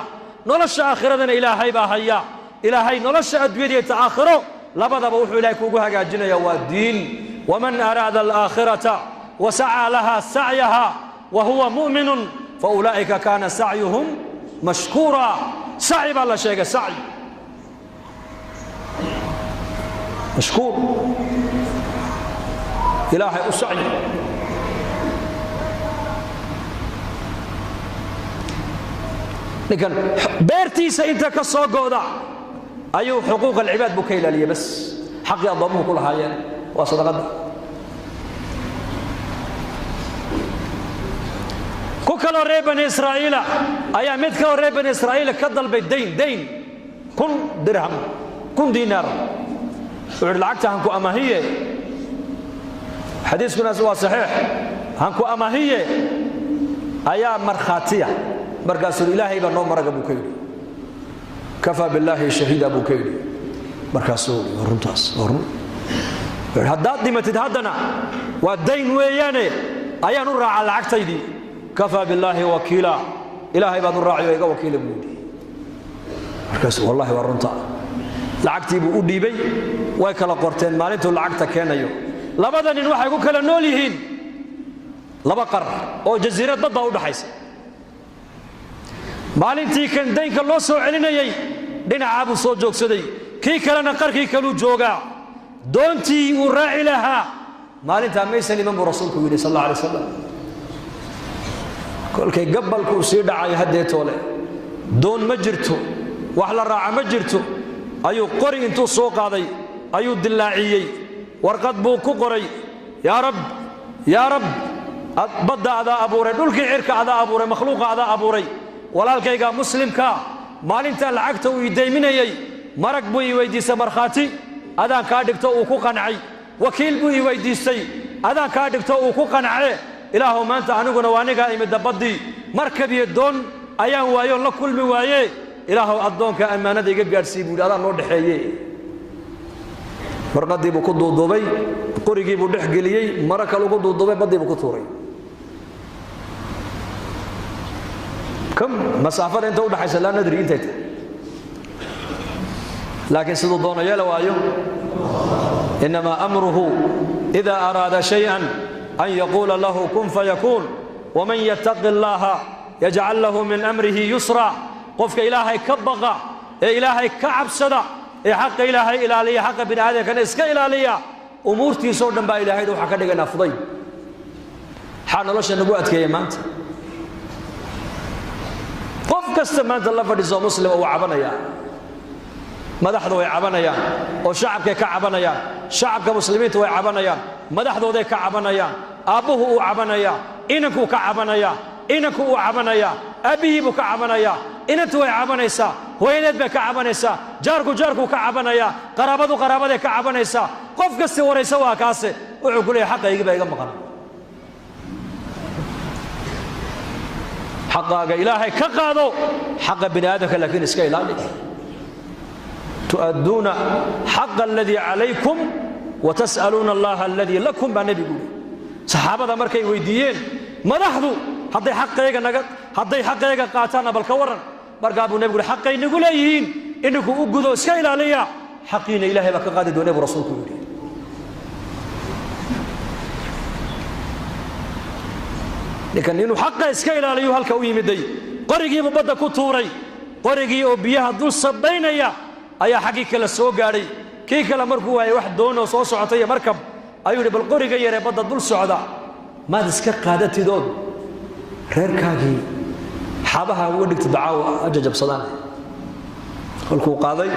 nolosha aakhiradana ilaahay baa haya ilaahay nolosha adduunyada iyo taakhiro labadaba wuxuu ilaahay kuugu hagaajinaya waa diin waman araada alaakhirata wasacaa laha sacyaha wa huwa mu'minun faulaa'ika kaana sacyuhum mashkuura saci baa la sheegay saci mashkuur ilaahay u saci ninkan beertiisa inta ka soo gooda ayuu xuquuq alcibaad buu ka ilaaliyay bas xaqii addoomuhu ku lahaayeen waa sadaqada ku kaloo reer bani israa'iila ayaa mid kaloo reer bani israa'iila ka dalbay dayn 1,000 dirham 1,000 diinaar wuxuu lacagta hanku amahiye xadiiskunaas waa saxiix hanku amahiye ayaa markhaatiya markaasuu ilaahay baa noo maraga buu ka yidhi kafaa billaahi shahiida buu ka yidhi markaasuu runtaas haddaad dhimatid haddana waa dayn weeyaane ayaan u raaca lacagtaydii kafaa billaahi wakiila ilaahay baad u raaciyo iga wakiila buu yidhi markaasuu wallahi waa runta lacagtii buu u dhiibay way kala qorteen maalintuu lacagta keenayo labada nin waxay ku kala nool yihiin laba qar oo jasiirad badda u dhaxaysa maalintii kan daynka loo soo celinayay dhinacaa buu soo joogsaday kii kalena qarkii kaluu joogaa doontii uu raaci lahaa maalintaa maysan iman buu rasuulku yidhi sal alla alay wasalam kolkay gabbalkuu sii dhacayo haddeetoole doon ma jirto wax la raaca ma jirto ayuu qori intuu soo qaaday ayuu dillaaciyey warqad buu ku qoray yaa rab badda adaa abuuray dhulkii cirka adaa abuuray makhluuqa adaa abuuray walaalkayga muslimka maalinta lacagta uu idayminayay marag buu ii weydiistay markhaati adaan kaa dhigto uu ku qancay wakiil buu ii weydiistay adaan kaa dhigto uu ku qancee ilaahow maanta aniguna waa anigaa imidda baddii markab iyo doon ayaan waayoon la kulmi waaye ilaahow addoonka ammaanada iga gaadhsii buu yidhi adaan noo dhexeeye warqaddii buu ku duuduubay qorigii buu dhex geliyey mara kale ugu duuduubay baddii buu ku tuuray masaafada inta u dhaxaysa laa nadri intay tahay laakiin siduu doono yeela waayo innamaa amruhu idaa araada shay-an an yaquula lahu kun fayakuun waman yattaqi allaaha yajcal lahu min amrihi yusra qofka ilaahay ka baqa ee ilaahay ka cabsada ee xaqa ilaahay ilaaliya xaqa bini aadamkana iska ilaaliya umuurtiisoo dhan baa ilaahayda waxaa ka dhigaynaa fudayd maxaa nolosha nagu adkeeya maanta qof kasta maanta la fadhiiso muslim oo cabanaya madaxdu way cabanayaan oo shacabkay ka cabanayaan shacabka muslimiinta way cabanayaan madaxdooday ka cabanayaan aabbuhu uu cabanaya inankuu ka cabanaya inanku uu cabanaya aabbihii buu ka cabanaya inantu way cabanaysaa hooyadeed bay ka cabanaysaa jaarkuu ka cabanaya qaraabaday ka cabanaysaa qof kasta waraysa waa kaase wuxuu ku leeyahay xaqaygii baa iga maqan xaqaaga ilaahay ka qaado xaqa bini aadamka laakiin iska ilaali tu'adduuna xaqa aladii calaykum watas'aluuna allaha aladii lakum baa nebigu saxaabada markay weydiiyeen madaxdu hadday xaqayga qaataanna balka waran markaa buu nebigu yidhi xaqay nagu leeyihiin ininku u gudo iska ilaaliya xaqiina ilaahay baa ka qaadi doonee buu rasuulku yidhi ninkan inuu xaqa iska ilaaliyo halka u yimiday qorigiibuu badda ku tuuray qorigii oo biyaha dul sabaynaya ayaa xaggii kale soo gaadhay kii kale markuu waayay wax doonoo soo socotay markab ayuu yidhi bal qoriga yaree badda dul socda maad iska qaadatidood reerkaagii xabaha uga dhigta dacaawo ajajabsadaan kolkuu qaaday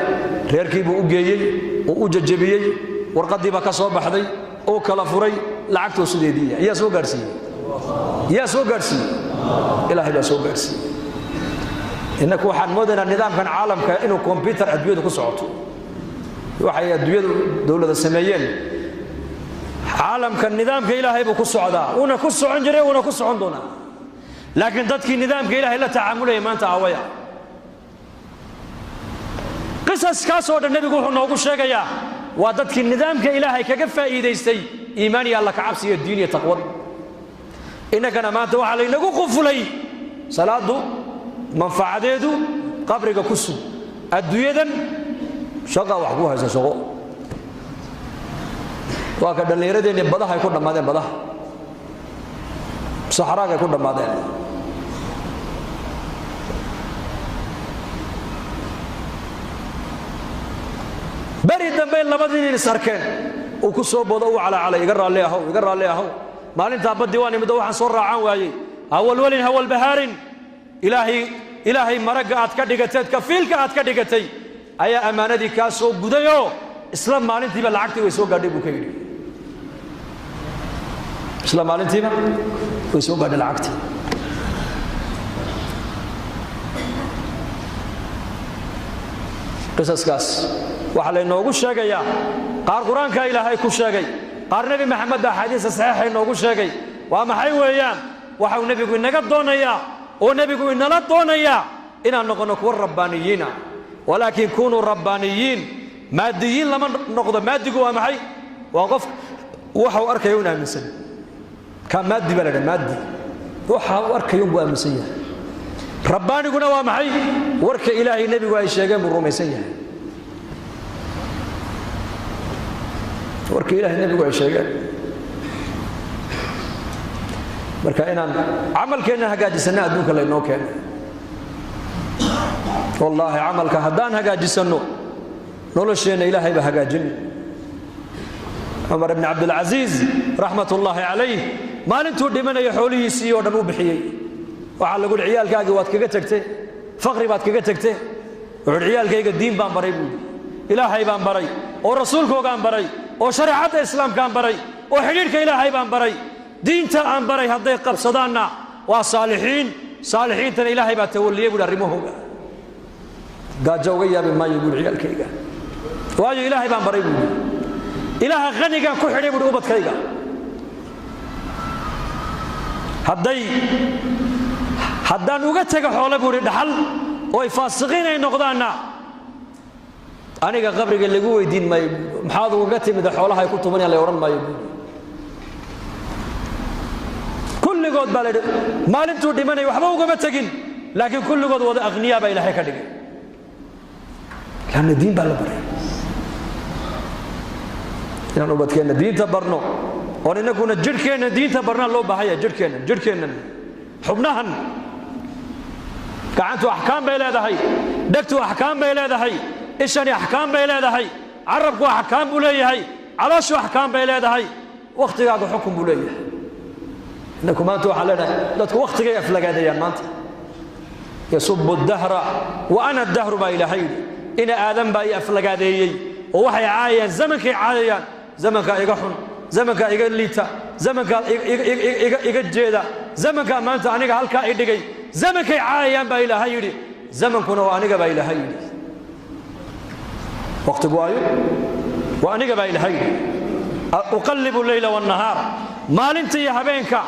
reerkii buu u geeyey oo u jajabiyey warqaddii baa ka soo baxday oo kala furay lacagtuu sideediiya yaa soo gaadhsiiyey ilaahay baa soo gaadhsiiyey innaku waxaan moodaynaa nidaamkan caalamka inuu kombyutar adduunyadu ku socoto waxay adduunyadu dowlada sameeyeen caalamka nidaamka ilaahay buu ku socdaa uuna ku socon jiray uuna ku socon doonaa laakiin dadkii nidaamka ilaahay la tacaamulaya maanta awaya qisaskaasoo dhan nebigu wuxuu noogu sheegayaa waa dadkii nidaamka ilaahay kaga faa'iidaystay iimaan iyo alla ka cabsi iyo diin iyo taqwad innagana maanta waxaa laynagu qufulay salaadu manfacadeedu qabriga ku sug adduunyadan shaqa wax ku haysa shaqo waa ka dhallinyaradeenni badahay ku dhammaadeen badaha saxraagay ku dhammaadeen bari dambe labadii sarkeen oo ku soo boodo cala iga raalli ahaw maalinta baddi waan imid waxaan soo raacaan waayay awalwalin hawal baharin ilaahay maraga aad ka dhigatay kafiilka aad ka dhigatay ayaa amaanadii ka soo gudayo isla maalintiiba lacagtii way soo gaadhay buu ka yiri isla maalintiiba way soo gaadhay lacagtii qisaskaas waxa la inoogu sheegayaa qaar quraanka ilaahay ku sheegay qaar nabi maxamed xadiis saxiix inoogu sheegay waa maxay weeyaan waxa uu nabigu inaga doonayaa oo nabigu inala doonayaa inaan noqono kuwa rabbaaniyiina walaakin kunu rabbaaniyiin maadiyiin lama noqdo maadigu waa maxay waa qof waxa uu arkayo inuu aaminsan ka maadi balada maadi waxa uu arkayo inuu aaminsan yahay rabbaaniguna waa maxay warka ilaahay nabigu ay sheegeen buu rumaysan yahay warka ilaahay nabigu ay sheegeen marka inaan amalkeena hagaajisana adduunka la inoo keenay wallahi amalka haddaan hagaajisano nolosheena ilaahay ba hagaajin Umar ibn Abdul Aziz rahmatullahi alayhi maalintuu dhimanayo xoolihiisii oo dhan u bixiyay waxa lagu ciyaalkaaga waad kaga tagtay faqri baad kaga tagtay wuxuu ciyaalkayga diin baan baray buu ilaahay baan baray oo rasuulkoogaan baray oo shariicada islaamkaan baray oo xiriirka ilaahay baan baray diinta aan baray hadday qabsadaanna waa saalixiintana ilaahay baa tawalliyay buu arrimahooga gaajo uga yaabi maayo buu ciyaalkayga waayo ilaahay baan baray buu ilaaha qaniga ku xidhay buu ubadkayga haddaan uga taga xoolo buu dhaxal oo ay faasiqiin ay noqdaanna aniga qabriga lagu weydiin maayo maxaad uga timid xoolaha ay ku tumanayaan la oran maayo kulligood baa la maalintuu dhimanay waxba ugama tagin laakiin kulligood wada aqniya baa ilaahay ka dhigay kana diin baa la baray inaan ubadkeena diinta barno oo inaguna jirkeena diinta barna loo baahaya jirkeena xubnahan gacantu ahkaam bay leedahay dhagtu ahkaam bay leedahay ishani ahkaam bay leedahay arabku ahkaam buu leeyahay calooshu ahkaam bay leedahay waqtigaagu xukum buu leeyahay inaku maanta waxa leedahay dadku waqtigay aflagaadayaan maanta yasubbu ad-dahra wa ana ad-dahru ba ilaahay ina aadan baa aflagaadeeyay oo waxay caayaan zamankay caayaan zamanka iga xun zamanka iga liita zamanka iga jeeda zamanka maanta aniga halka ay dhigay zamankay caayaan baa ilaahay yiri zamankuna waa aniga baa ilaahay yiri waqtigu waayo waa aniga baa ilaahay yiri uqallibu layla wan nahar maalinta iyo habeenka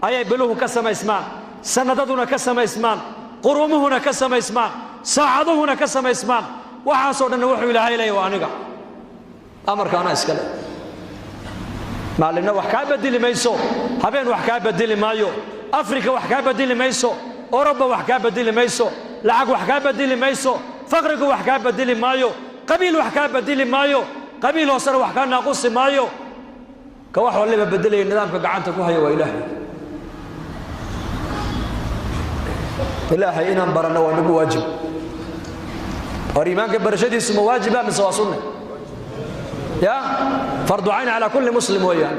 ayay biluhu ka samaysmaan sanadaduna ka samaysmaan qurumuhuna ka samaysmaan saacaduhuna ka samaysmaan waxa soo dhan wuxuu ilaahay leeyahay waa aniga amarkaana iska leh maalina wax ka bedeli mayso habeen wax ka bedeli maayo afrika wax ka bedeli mayso Europa wax ka bedeli mayso lacag wax ka bedeli mayso faqrigu wax ka bedeli maayo qabiil wax ka bedeli maayo qabiil hoosar wax ka naaqus maayo ka wax waliba bedelay nidaamka gacanta ku haya waa ilaahay inaan barano waa nagu waajib iimaanka barashadiisu ma waajiba mise waa sunna يا فرض عين على كل مسلم وياه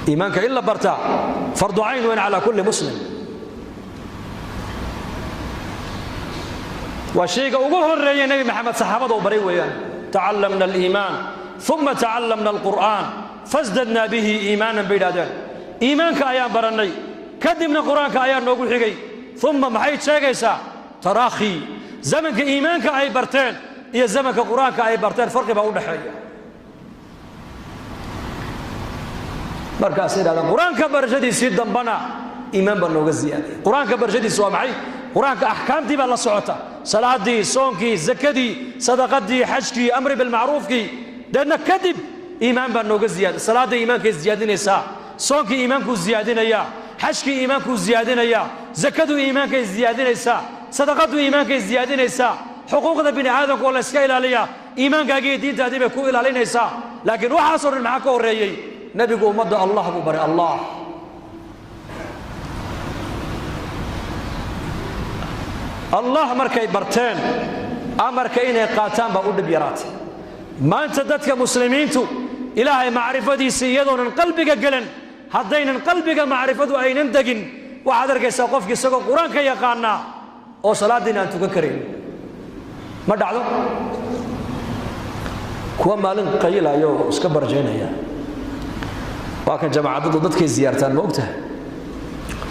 إيمانك إلا برتا فرض عين وين على كل مسلم والشيء أقوله الرئي النبي محمد صحابته وبري وياه تعلمنا الإيمان ثم تعلمنا القرآن فازددنا به إيمانا بلادنا إيمانك أيام برني كدمنا قرآنك أيام نقول حقي ثم محيط شاقيسا تراخي زمنك إيمانك أي برتين iyo zamanka quraanka ay barteen farqi baa u dhaxeeya markaas ila quraanka barashadiisa dambana iimaan baa nooga ziyaaday quraanka barashadiisa waa maxay quraanka ahkaamtii baa la socota salaadii soonkii zakadii sadaqadii xajkii amri bil ma'ruufkii dadna kadib iimaan baa nooga ziyaaday salaadii iimaanka ziyadinaysa soonkii iimaanku ziyadinaya xajkii iimaanku ziyadinaya zakadu iimaanka ziyadinaysa sadaqadu iimaanka ziyadinaysa حقوق بني آدم ولا سكيل عليها إيمان كاجي دين تادي بكويل علينا يسا لكن وحصر المعك وريي نبي قوم مد الله ببرئ الله الله مركي برتين amarka inay qaataan baa u dhib yaraatay maanta dadka muslimiintu ilaahay macrifadiisa iyadoonan qalbiga galan haddaynan qalbiga macrifadu aynan degin waxaad arkaysaa qofki isagoo qur-aanka yaqaana oo salaadiina aan tukan karayn ma dhacdo kuwa maalin qaylayo iska barjeynaya waa kan jamaacadu dadkay ziyaartaan ma ogtahay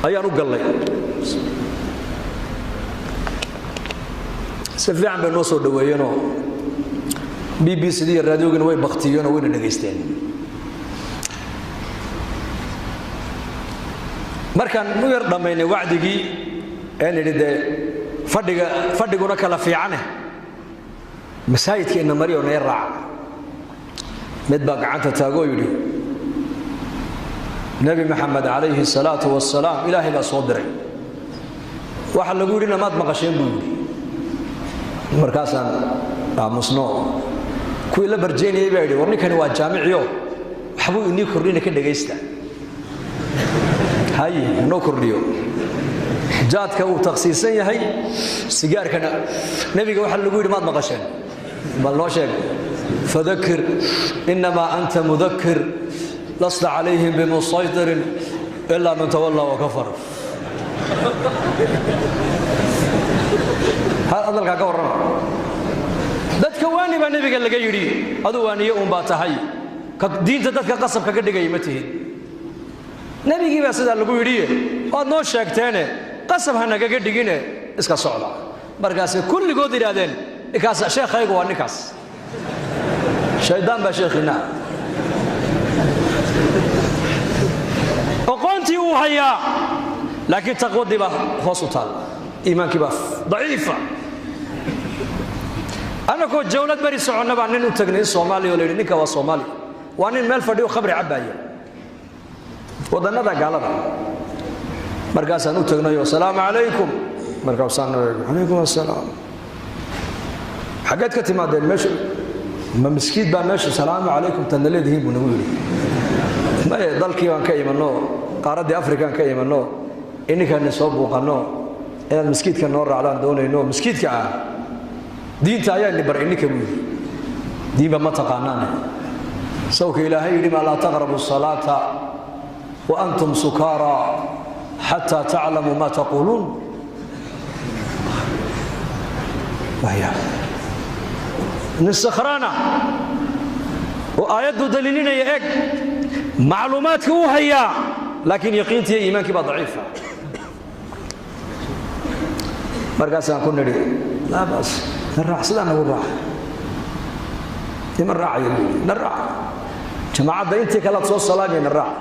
ayaan u gallay si fiican bay noo soo dhaweeyeenoo BBC iyo raadiyoogana way baktiyeen oo wayna dhageysteen markaan u yar dhammaynay wacdigii een idhi dee fadhiguna kala fiicane masaajidkeenna mariyo nee raaca mid baa gacanta taagoo yidhi nebi maxamed calayhi salaatu wasalaam ilaahay baa soo diray waxa lagu yidhi namaad maqasheen buu yidhi markaasaan aamusno kuwii la barjeynayay baa yidhi war ninkani waa jaamiciyo waxbuu inii kordhina ka dhegaysta hay noo kordhiyo jaadka uu takhsiisan yahay sigaarkana nebiga waxa lagu yidhi maad maqasheen bal noo sheeg fadakir inamaa anta mudakir lasta calayhim bimusaytirin ilaa man tawallaa wakafar hadalkaa ka warrama dadka waani baa nebiga laga yidhi adu waaniye uun baa tahay diinta dadka qasabka ka dhigaya ma tihid nebigii baa sidaa lagu yidhiye waad noo sheegteene qasab ha nagaga dhigine iska socda markaasay kulligood yidhaahdeen ninkaas sheekhaygu waa ninkaas shaydaan baa sheekhiina oqoontii uu hayaa laakiin taqwadii baa hoos u taal iimaankii baa daciifa anakoo jawlad bari soconna baa nin u tagnay in soomaaliya oo la yidhi ninka waa soomaali waa nin meel fadhiyo khamri cabbaaya wadannada gaalada markaasaan u tagnay assalaamu calaykum markaasaan calaykum assalaam xaggeed ka timaadeen meesha ma miskiid baa meesha salaamu calaykum tadna leedihiin buu nagu yidhi maye dalkii baan ka imanno qaaraddii afrikaan ka imanno ininkaani soo buuqanno inaad miskiidka noo raacdaan doonayno miskiidka ah diinta ayaa ni baray ninka buu yidhi diinba ma taqaanaane sawka ilaahay yidhi maa laa taqrabu salaata wa antum sukaara xataa taclamuu maa taquuluun nin sakhraana oo aayaddu daliilinaya eg macluumaadka uu hayaa laakiin yaqiintiiyo iimaankii baa daciifa markaasaan ku nidhi laa baas na raac sidaa nagu raaca niman raacaya na raac jamaacadda intii kalead soo salaamaya na raac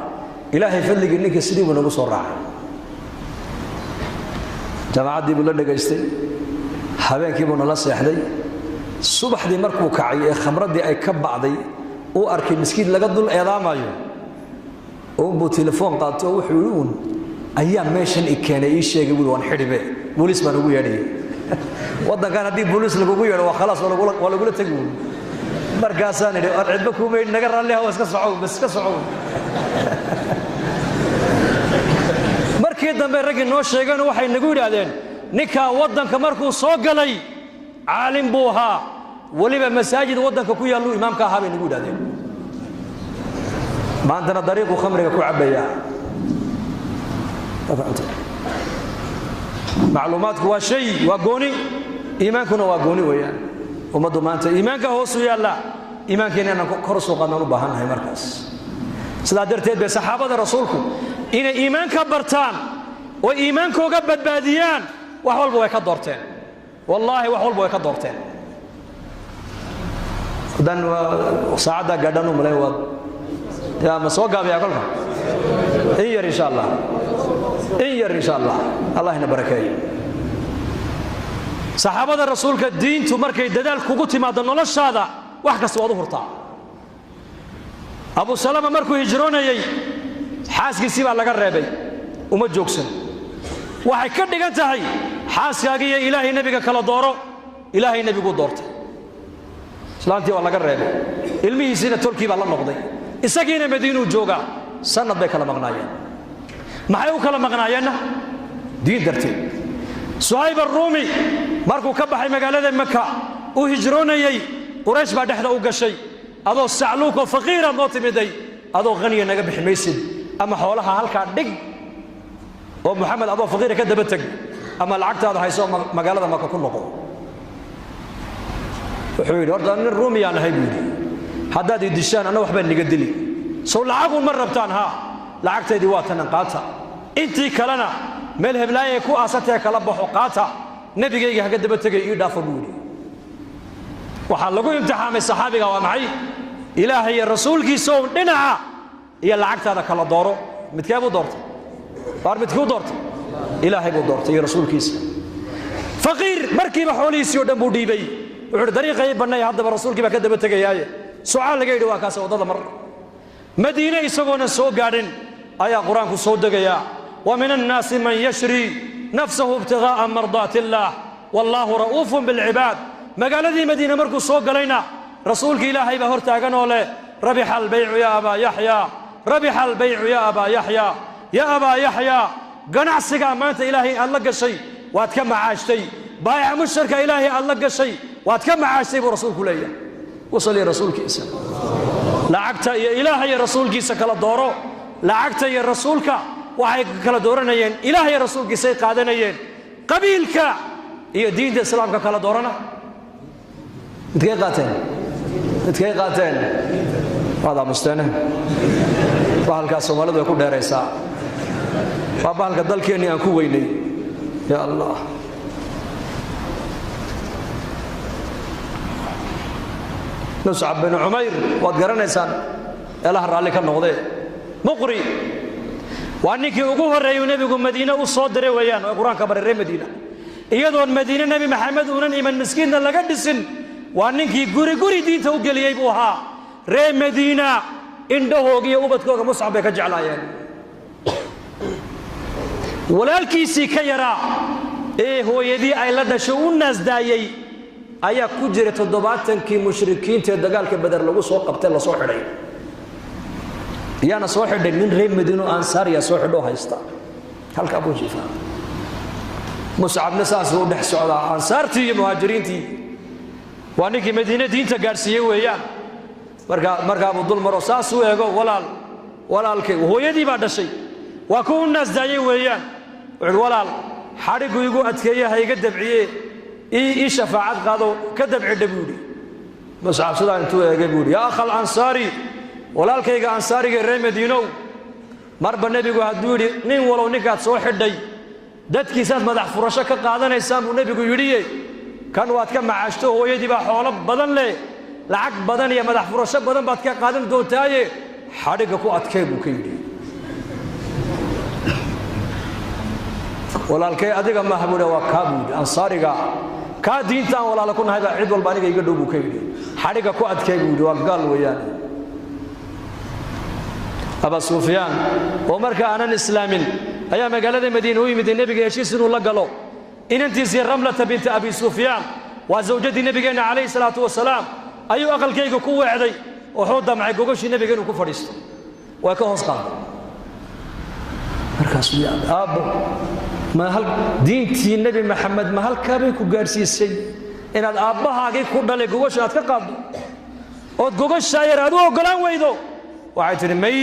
ilaahay fadligii ninka sidii buu nagu soo raacay jamaacaddii buu la dhegaystay habeenkii buu nala seexday subaxdii markuu kacay ee khamraddii ay ka bacday uu arkay miskiin laga dul eedaamayo uunbuu telefoon qaato oo wuxuu yidhi uun ayaa meeshan i keenay ii sheegay buui waan xidhibe booliis baan ugu yeedhayay waddankan haddii booliis lagugu yeedho waa khalaas waa lagula tegi buui markaasaan idhi ar cidba kuumaydhi naga raalliha waa iska socow bas iska socow markii dambe raggii noo sheegeen waxay nagu yidhaahdeen ninkaa waddanka markuu soo galay caalim buu ahaa weliba masaajid waddanka ku yaalluu imaamka ahaa bay nagu yidhahdeen maantana dariiquu khamriga ku cabbayaa macluumaadku waa shay waa gooni iimaankuna waa gooni weeyaan ummaddu maanta iimaanka hoosu yaalla iimaankeena inaan kor u soo qaadnaan u baahannahay markaas sidaa darteed bay saxaabada rasuulku inay iimaanka bartaan oo iimaankooga badbaadiyaan wax walba way ka doorteen wallaahi wax walba way ka doorteen haddaan saacaddaa gaadhaan u malayn waad yaa ma soo gaabayaa kolka in yar insha allah in yar insha allah allah ina barakeeyo saxaabada rasuulka diintu markay dadaal kugu timaado noloshaada wax kasta waad u hurtaa abu salama markuu hijroonayay xaaskiisii baa laga reebay uma joogsan waxay ka dhigan tahay xaaskaagiiyo ilaahay nebiga kala dooro ilaahay nebiguu doortay islaantii waa laga reebay ilmihiisiina tolkii baa la noqday isagiina madiinuu joogaa sanad bay kala maqnaayeen maxay u kala maqnaayeenna diin darteed suhayb arruumi markuu ka baxay magaalada maka hijroonayay quraysh baa dhexda u gashay adoo sacluuq oo faqiira noo timiday adoo qaniya naga bixi maysid ama xoolaha halkaa dhig oo maxamed adoo faqiira ka daba tag ama lacagtaada hayso magaalada maka ku noqo wuxuu yidhi horta nin ruumiyaan ahay buu yidhi haddaad ii dishaan anna waxbaa niga dili sow lacaguun ma rabtaan haa lacagtaydii waa tanan qaata intii kalena meel heblaayay ku aasatee kala baxo qaata nebigayga haga daba tegay ii dhaafo buu yidhi waxaa lagu imtixaamay saxaabiga waa maxay ilaahay iyo rasuulkiisa oo dhinaca iyo lacagtaada kala dooro midkee buu doortay waar midkuu doortay ilaahay buu doortay iyo rasuulkiisa faqiir markiiba xoolihiisii oo dhan buu dhiibay wuxuu dariiqay bannay haddaba rasuulkii baa ka daba tegayaaye sucaal laga yidhi waa kaas waddada mar madiine isagoona soo gaadhin ayaa qur-aanku soo degayaa wa min annaasi man yashri nafsahu ibtigaa'a mardaati illaah wallaahu ra'uufun bilcibaad magaaladii madiine markuu soo galayna rasuulkii ilaahay baa hor taagan oo leh rabixa albaycu yaa abaa yaxyaa rabixa albaycu yaa abaa yaxyaa yaa abaa yaxyaa ganacsigaa maanta ilaahay aad la gashay waad ka macaashtay baayaca mushtarka ilaahay aad la gashay waad ka macaashtay buu rasuulku leeyahay wasali rasuulkiisa lacagta iyo ilaahay iyo rasuulkiisa kala dooro lacagta iyo rasuulka waxay kala dooranayeen ilaahay iyo rasuulkiisay qaadanayeen qabiilka iyo diinta islaamka kala doorana midkay qaateen waad aamusteene bahalkaas soomaalidu way ku dheeraysaa waa bahalka dalkeennii aan ku weynay ya allah muscab bin cumayr waad garanaysaan ilaah raalli ka noqdee muqri waa ninkii ugu horreeyuu nebigu madiine u soo diray weeyaan oo qur-aanka baray reer madiina iyadoon madiine nebi maxamed uunan iman miskiinna laga dhisin waa ninkii guri guri diinta u geliyey buu ahaa reer madiina indhahooga iyo ubadkooga muscab bay ka jeclaayeen walaalkiisii ka yaraa ee hooyadii ay la dhashay u naasdaayey ayaa ku jira 70kii mushrikiinta ee dagaalka badar lagu soo qabtay la soo xidhay yaana soo xidhay nin reer madiino ansaariya soo xidho haysta halka abu jifa muscabna saas uu dhex socdaa ansaartii iyo muhaajiriintii waa ninkii madiina diinta gaarsiiyey weeyaan marka abu dul maro saas uu eego walaalkay hooyadii baa dhashay waa ku naasdaayey weeyaan wuxuu walaal xarigu igu adkeeyay hayga dabciye ii shafaacad qaado ka dabcidha buu yidhi muscab sidaa intuu eegay buu yidhi yaa akhal ansaari walaalkayga ansaariga reer madiinow marba nebigu hadduu yidhi nin walow ninkaad soo xidhay dadkiisaad madax furasho ka qaadanaysaan buu nebigu yidhiye kan waad ka macaashto hooyadii baa xoolo badan leh lacag badan iyo madax furasho badan baad ka qaadan doontaaye xadhigga ku adkee buu ka yidhi walaalkay adiga maaha buu waa kaa buu yidhi ansaariga kaa diinta aan walaala ku nahay baa cid walba aniga iga dhow buu ka yidhi xadhigga ku adkee buu yidhi waa gaal weeyaan aba sufyaan oo markaa aanan islaamin ayaa magaalada madiina u yimid nebiga heshiis inuu la galo inantiisii ramlata binta abi sufyaan waa zawjadii nebigeenna calayhi salaatu wasalaam ayuu aqalkayga ku weecday wuxuu damcay gogashii nebiga inuu ku fadhiisto way ka hoos qaaday markaasuu yidhi aabbo ma hal diintii nebi maxamed ma halkaabay ku gaadhsiisay inaad aabbahaagii ku dhalay gogasha aad ka qaaddo ood gogashaa yar aad u oggolaan weydo waxay tidhi may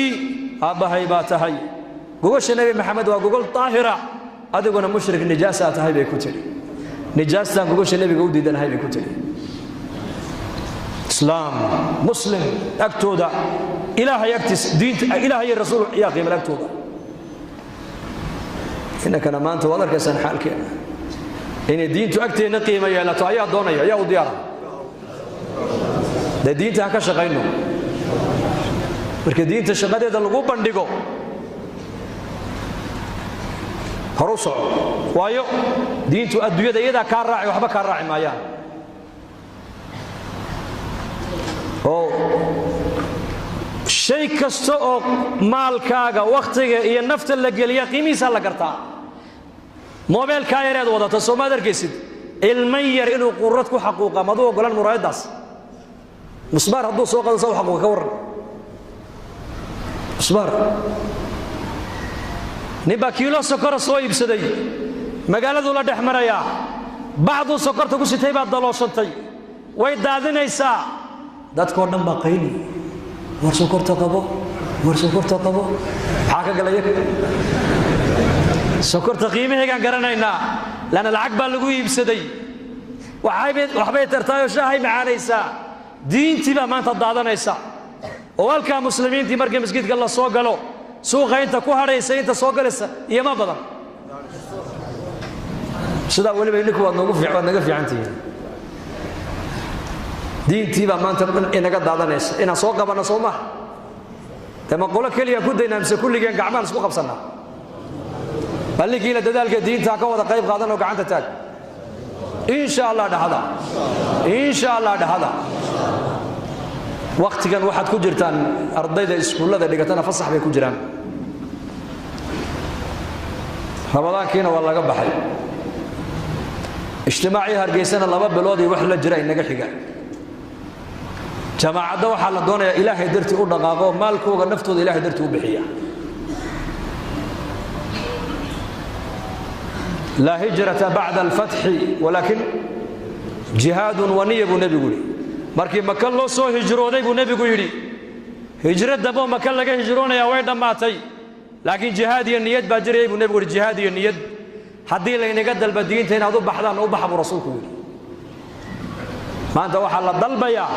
aabbahay baa tahay gogasha nebi maxamed waa gogol daahira adiguna mushrik nijaasaa tahay bay ku tidhi nijaastaan gogasha nebiga u diidanahay bay ku tidhi islaam muslim agtooda ilaahay agtiis diinta ilaahay iyo rasuul yaa qiimal agtooda innakana maanta waad arkaysaan xaalkeena inay diintu agteenna qiimo yeelato ayaa doonaya ayaa u diyaara dee diinta ha ka shaqayno marka diinta shaqadeeda lagu bandhigo horu soco waayo diintu adduunyada iyadaa kaa raaci waxba kaa raaci maayaan oo shay kasta oo maalkaaga wakhtiga iyo nafta la geliya qiimihiisaa la gartaa moobeelkaa yareed wadata soo maad arkaysid ilman yar inuu qurad ku xaquuqa maduu oggolaan muraayaddaas musbaar hadduu soo qado saw xaquuqa ka warran musbaar ninbaa kiilo sokora soo iibsaday magaaladuu la dhex marayaa bacduu sokorta ku sitay baad dalooshantay way daadinaysaa dadkoo dhan baa qayli war sokorta qabo maxaa ka galaya sokorta qiimaheegaan garanaynaa lana lacag baa lagu iibsaday waxbay tartaayoo shaahay macaanaysaa diintii baa maanta daadanaysa oo halkaa muslimiintii markii masjidka la soo galo suuqa inta ku hadhaysa inta soo galaysa iyoma badan sidaa weliba idinku waad naga fiicantihiin diintii baa maanta inaga daadanaysa inaan soo qabanno soo maha dee ma qolo keliya ku daynaa mise kulligeen gacmaan isku qabsannaa ballinkiina dadaalka diinta ka wada qayb qaadan oo gacanta taag insha allah dhahada wakhtigan waxaad ku jirtaan ardayda iskuullada dhigatana fasax bay ku jiraan ramadaankiina waa laga baxay ijtimaacii hargeysana 2 bilood iyo wax la jira inaga xiga jamaacadda waxaa la doonayaa ilaahay dartii u dhaqaaqo maalkooga naftooda ilaahay dartii u bixiya laa hijrata bacda alfatxi walaakin jihaadun waniya buu nebigu yidhi markii maka loo soo hijrooday buu nebigu yidhi hijro dambo maka laga hijroonayaa way dhammaatay laakiin jihaad iyo niyad baa jirayay buu nebigu yidhi jihaad iyo niyad haddii laynaga dalba diinta inaad u baxdaan u baxa buu rasuulku yidhi maanta waxaa la dalbayaa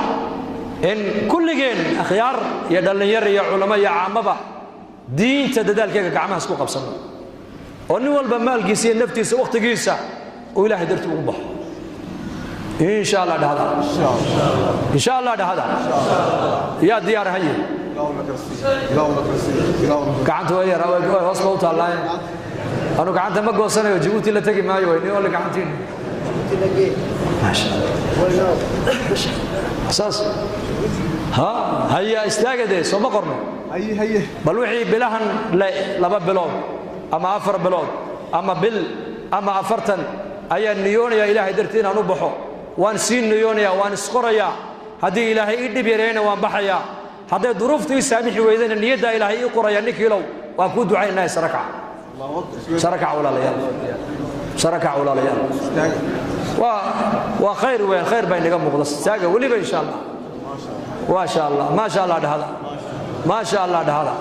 in kulligeen akhyaar iyo dhallinyar iyo culamo iyo caamaba diinta dadaalkeega gacmaha isku qabsano oo nin walba maalkiisa iyo naftiisa wakhtigiisa uu ilaahay dartii ugu baxo insha allah dhahada yaa diyaar haye gacanta way yara way hoos ba u taallaaye anu gacanta ma goosanayo Djibouti la tagi maayo way oo la gacantiin أساس ها هيا استاجد سو ما قرنا هي بل وحي بلهن لبا بلود أما أفر بلود أما أما أفرتن أي النيون يا إلهي درتين أنو بحو وان سين نيون يا وان سقريا هذه إلهي إدي بيرين وان بحيا هذا ظروفتي سامح وإذن النية دا إلهي يقريا نكيلو وأكون دعاء الناس سركع ولا ليال سركع ولا ليال وخير وين خير بين نقم مخلص ساقه ولي إن شاء الله ما شاء الله ما شاء الله هذا ما شاء الله هذا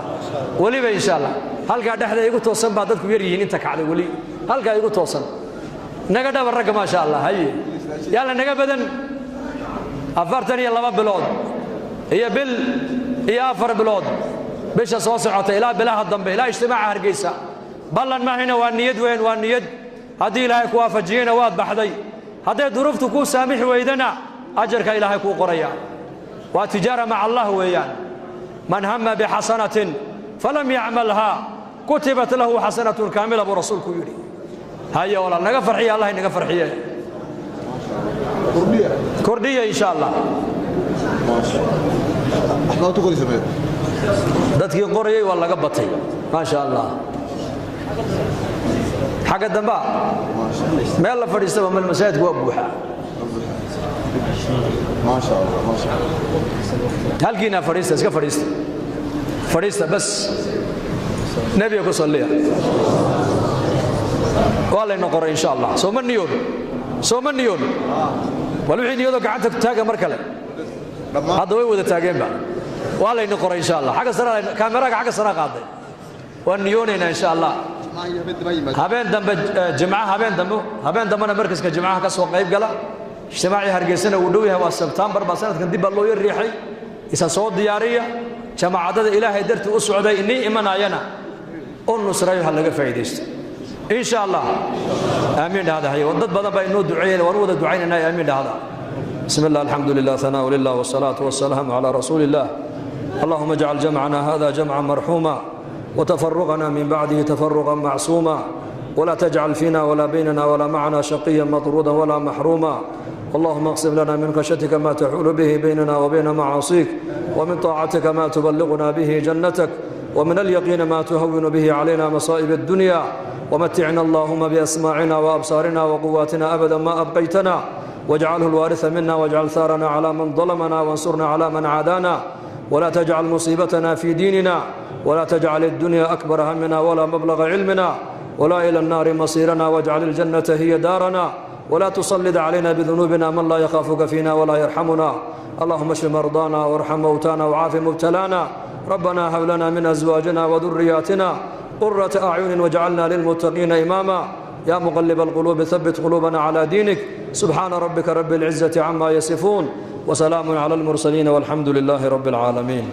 ولي إن شاء الله هل قاعد أحد يقول توصل بعضكم يريين أنت كعلي ولي هل قاعد يقول توصل نقدر بالرقم ما شاء الله هي يلا نقدر بدن أفرتني الله بلود هي هي أفر بلود بيش صوصعته إلى بلا الضم إلى اجتماع هرقيسة بلن ما هنا والنيد وين والنيد هذه إلهي كوافجينا واد بحدي هذا ظروفته كو سامح ويدنا أجرك إلهي كو قريا وتجارة مع الله ويان من هم بحسنة فلم يعملها كتبت له حسنة كاملة أبو رسولك يري هيا والله نغفر حيا الله نغفر حيا كردية إن شاء الله ما تقولي سمير دتك قرية والله قبطي ما شاء الله حق الدنباء ما يلا فريستة من المساجد وابوها ما شاء الله ما شاء الله هل جينا فريستة اسكا فريستة بس نبيك صليها والله نقرأ إن شاء الله سوما النيون والوحين يودك عنك تاقى مركلة هذا هو ذا تاقين بقى والله نقرأ إن شاء الله حق السنة كاميراك حق السنة قاضي والنيونين إن شاء الله هبين دم جمعة هبين دمنا مركز كجمعة كسوق قريب قلا اجتماعي هرجسنا ودويها وسبتمبر بسنة كان دب الله يريحي إذا صوت ديارية جماعة عدد إلهي درت أسعد إني إيمان عينا النصرة هلا فايدست إن شاء الله آمين هذا هي وضد بدن بينو دعين ورود دعينا آمين هذا بسم الله الحمد لله ثناء لله والصلاة والسلام على رسول الله اللهم اجعل جمعنا هذا جمعا مرحوما وتفرقنا من بعده تفرقا معصوما ولا تجعل فينا ولا بيننا ولا معنا شقيا مطرودا ولا محروما اللهم اقسم لنا من خشيتك ما تحول به بيننا وبين معاصيك ومن طاعتك ما تبلغنا به جنتك ومن اليقين ما تهون به علينا مصائب الدنيا ومتعنا اللهم بأسماعنا وأبصارنا وقواتنا أبدا ما أبقيتنا واجعله الوارث منا واجعل ثارنا على من ظلمنا وانصرنا على من عادانا ولا تجعل مصيبتنا في ديننا ولا تجعل الدنيا أكبر همنا ولا مبلغ علمنا ولا إلى النار مصيرنا واجعل الجنة هي دارنا ولا تسلط علينا بذنوبنا من لا يخافك فينا ولا يرحمنا اللهم اشف مرضانا وارحم موتانا وعاف مبتلانا ربنا هب لنا من أزواجنا وذرياتنا قرة أعين واجعلنا للمتقين إماما يا مقلب القلوب ثبت قلوبنا على دينك سبحان ربك رب العزة عما يصفون وسلام على المرسلين والحمد لله رب العالمين